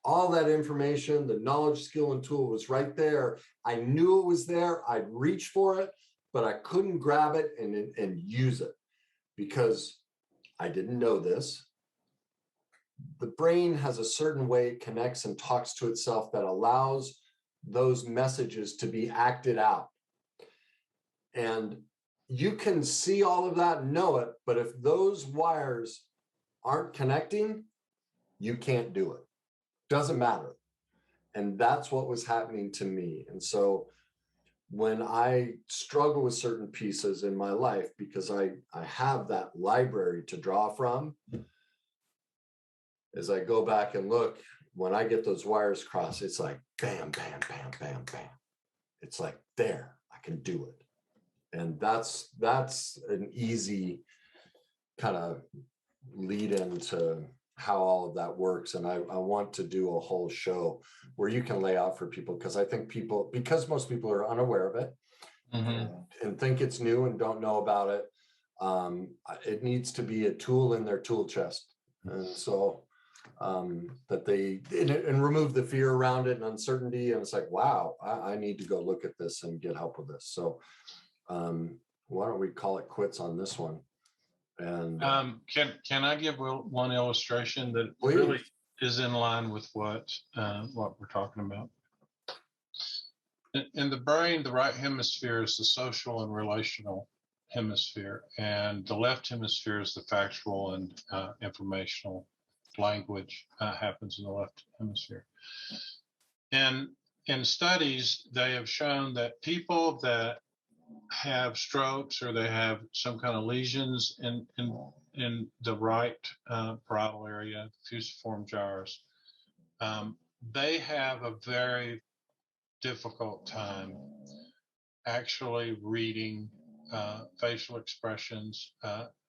All that information, the knowledge, skill, and tool was right there. I knew it was there. I'd reach for it, but I couldn't grab it and use it because I didn't know this. The brain has a certain way it connects and talks to itself that allows those messages to be acted out. And you can see all of that and know it, but if those wires aren't connecting, you can't do it. Doesn't matter. And that's what was happening to me. And so when I struggle with certain pieces in my life, because I have that library to draw from, as I go back and look, when I get those wires crossed, it's like bam, bam, bam, bam, bam. It's like, there, I can do it. And that's an easy kind of lead into how all of that works. And I want to do a whole show where you can lay out for people, because I think because most people are unaware of it, and think it's new and don't know about it, it needs to be a tool in their tool chest. And so that they and remove the fear around it and uncertainty. And it's like, wow, I need to go look at this and get help with this. So why don't we call it quits on this one? And can I give one illustration that please. Really is in line with what we're talking about? In the brain, the right hemisphere is the social and relational hemisphere, and the left hemisphere is the factual and informational language happens in the left hemisphere. And in studies, they have shown that people that have strokes or they have some kind of lesions in the right parietal area, fusiform gyres, they have a very difficult time actually reading facial expressions,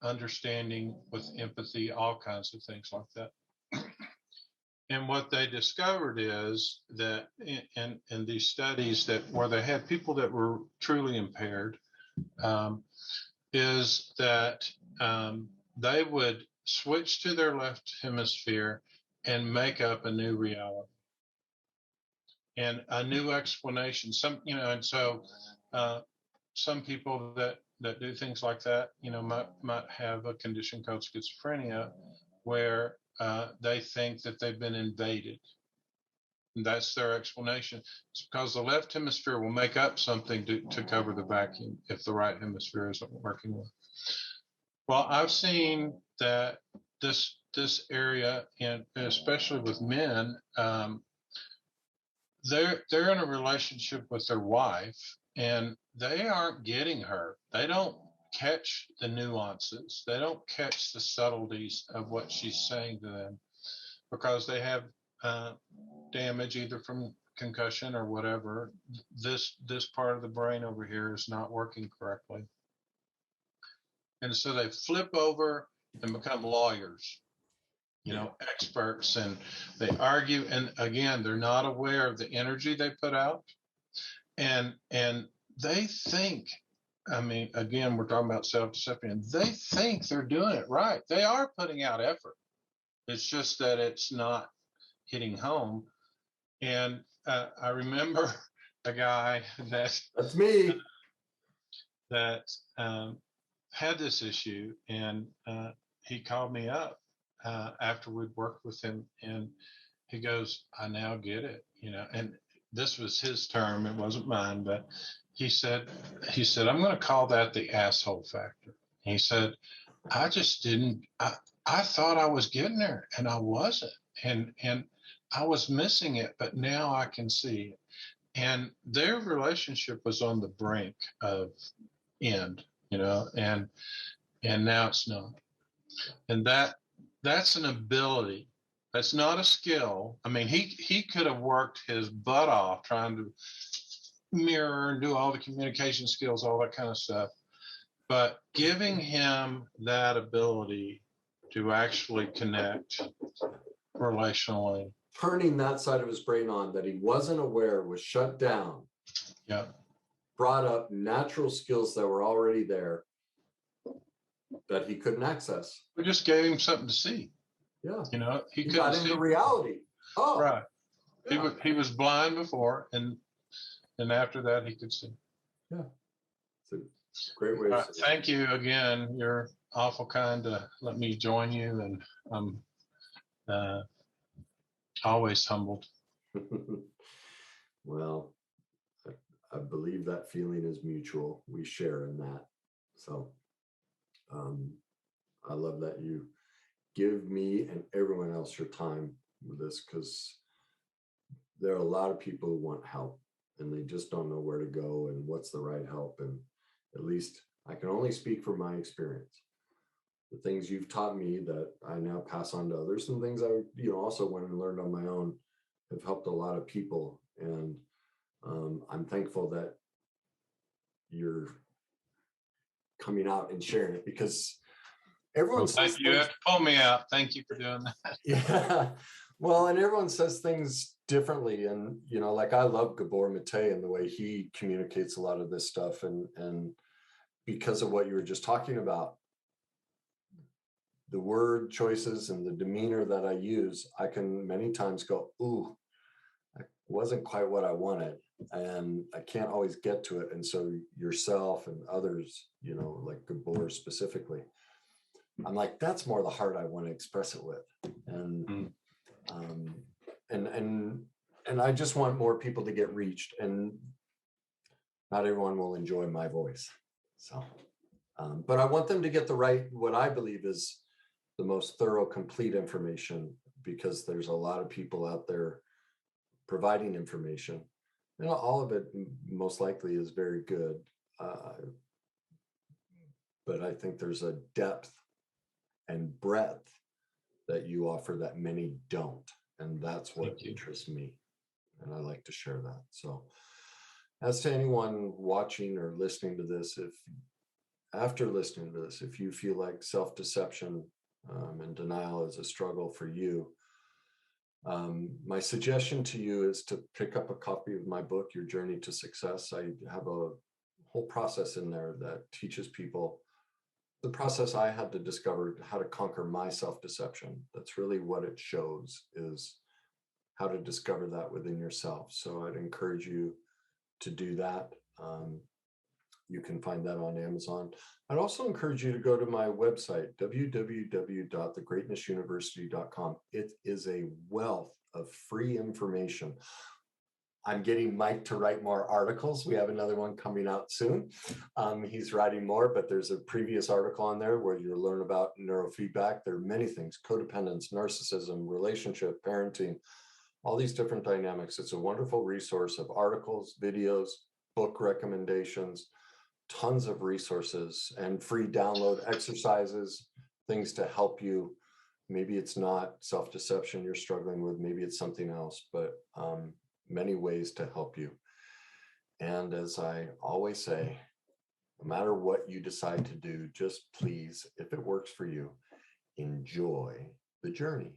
understanding with empathy, all kinds of things like that. And what they discovered is that in these studies where they had people that were truly impaired, is that they would switch to their left hemisphere and make up a new reality and a new explanation. And so some people that do things like that, might have a condition called schizophrenia, where they think that they've been invaded. And that's their explanation. It's because the left hemisphere will make up something to cover the vacuum if the right hemisphere isn't working well. Well, I've seen that this area, and especially with men, they're in a relationship with their wife, and they aren't getting her. They don't catch the nuances. They don't catch the subtleties of what she's saying to them, because they have damage either from concussion or whatever. This part of the brain over here is not working correctly. And so they flip over and become lawyers, experts, and they argue. And again, they're not aware of the energy they put out. And they think I mean, again, we're talking about self-deception. They think they're doing it right. They are putting out effort. It's just that it's not hitting home. And I remember a guy That's me. that had this issue, and he called me up after we'd worked with him, and he goes, "I now get it," and this was his term, it wasn't mine, but he said, "I'm going to call that the asshole factor." He said, "I just didn't, I thought I was getting there and I wasn't. And I was missing it, but now I can see it." And their relationship was on the brink of end, and now it's not. And that's an ability. That's not a skill. I mean, he could have worked his butt off trying to mirror and do all the communication skills, all that kind of stuff. But giving him that ability to actually connect relationally. Turning that side of his brain on that he wasn't aware was shut down. Yeah. Brought up natural skills that were already there that he couldn't access. We just gave him something to see. Yeah. He got into reality. Oh. Right. Yeah. He was blind before, and after that he could see. Yeah. It's a great way to say thank you again. You're awful kind to let me join you, and I'm always humbled. Well, I believe that feeling is mutual. We share in that. So I love that you give me and everyone else your time with this, because there are a lot of people who want help and they just don't know where to go and what's the right help. And at least I can only speak from my experience. The things you've taught me that I now pass on to others, and things I also went and learned on my own, have helped a lot of people. And I'm thankful that you're coming out and sharing it, because everyone says you have to pull me out. Thank you for doing that. Yeah. Well, and everyone says things differently. And, like I love Gabor Mate and the way he communicates a lot of this stuff. And because of what you were just talking about, the word choices and the demeanor that I use, I can many times go, ooh, it wasn't quite what I wanted. And I can't always get to it. And so yourself and others, like Gabor specifically, I'm like, that's more the heart I want to express it with. And and I just want more people to get reached, and not everyone will enjoy my voice. So, but I want them to get what I believe is the most thorough, complete information, because there's a lot of people out there providing information. All of it most likely is very good. But I think there's a depth and breadth that you offer that many don't. And that's what interests me. And I like to share that. So as to anyone watching or listening to this, after listening to this, if you feel like self-deception and denial is a struggle for you, my suggestion to you is to pick up a copy of my book, Your Journey to Success. I have a whole process in there that teaches people the process I had to discover, how to conquer my self-deception. That's really what it shows, is how to discover that within yourself. So I'd encourage you to do that. You can find that on Amazon. I'd also encourage you to go to my website, www.thegreatnessuniversity.com. It is a wealth of free information. I'm getting Mike to write more articles. We have another one coming out soon. He's writing more, but there's a previous article on there where you'll learn about neurofeedback. There are many things: codependence, narcissism, relationship, parenting, all these different dynamics. It's a wonderful resource of articles, videos, book recommendations, tons of resources, and free download exercises, things to help you. Maybe it's not self-deception you're struggling with, maybe it's something else, but many ways to help you. And as I always say, no matter what you decide to do, just please, if it works for you, enjoy the journey.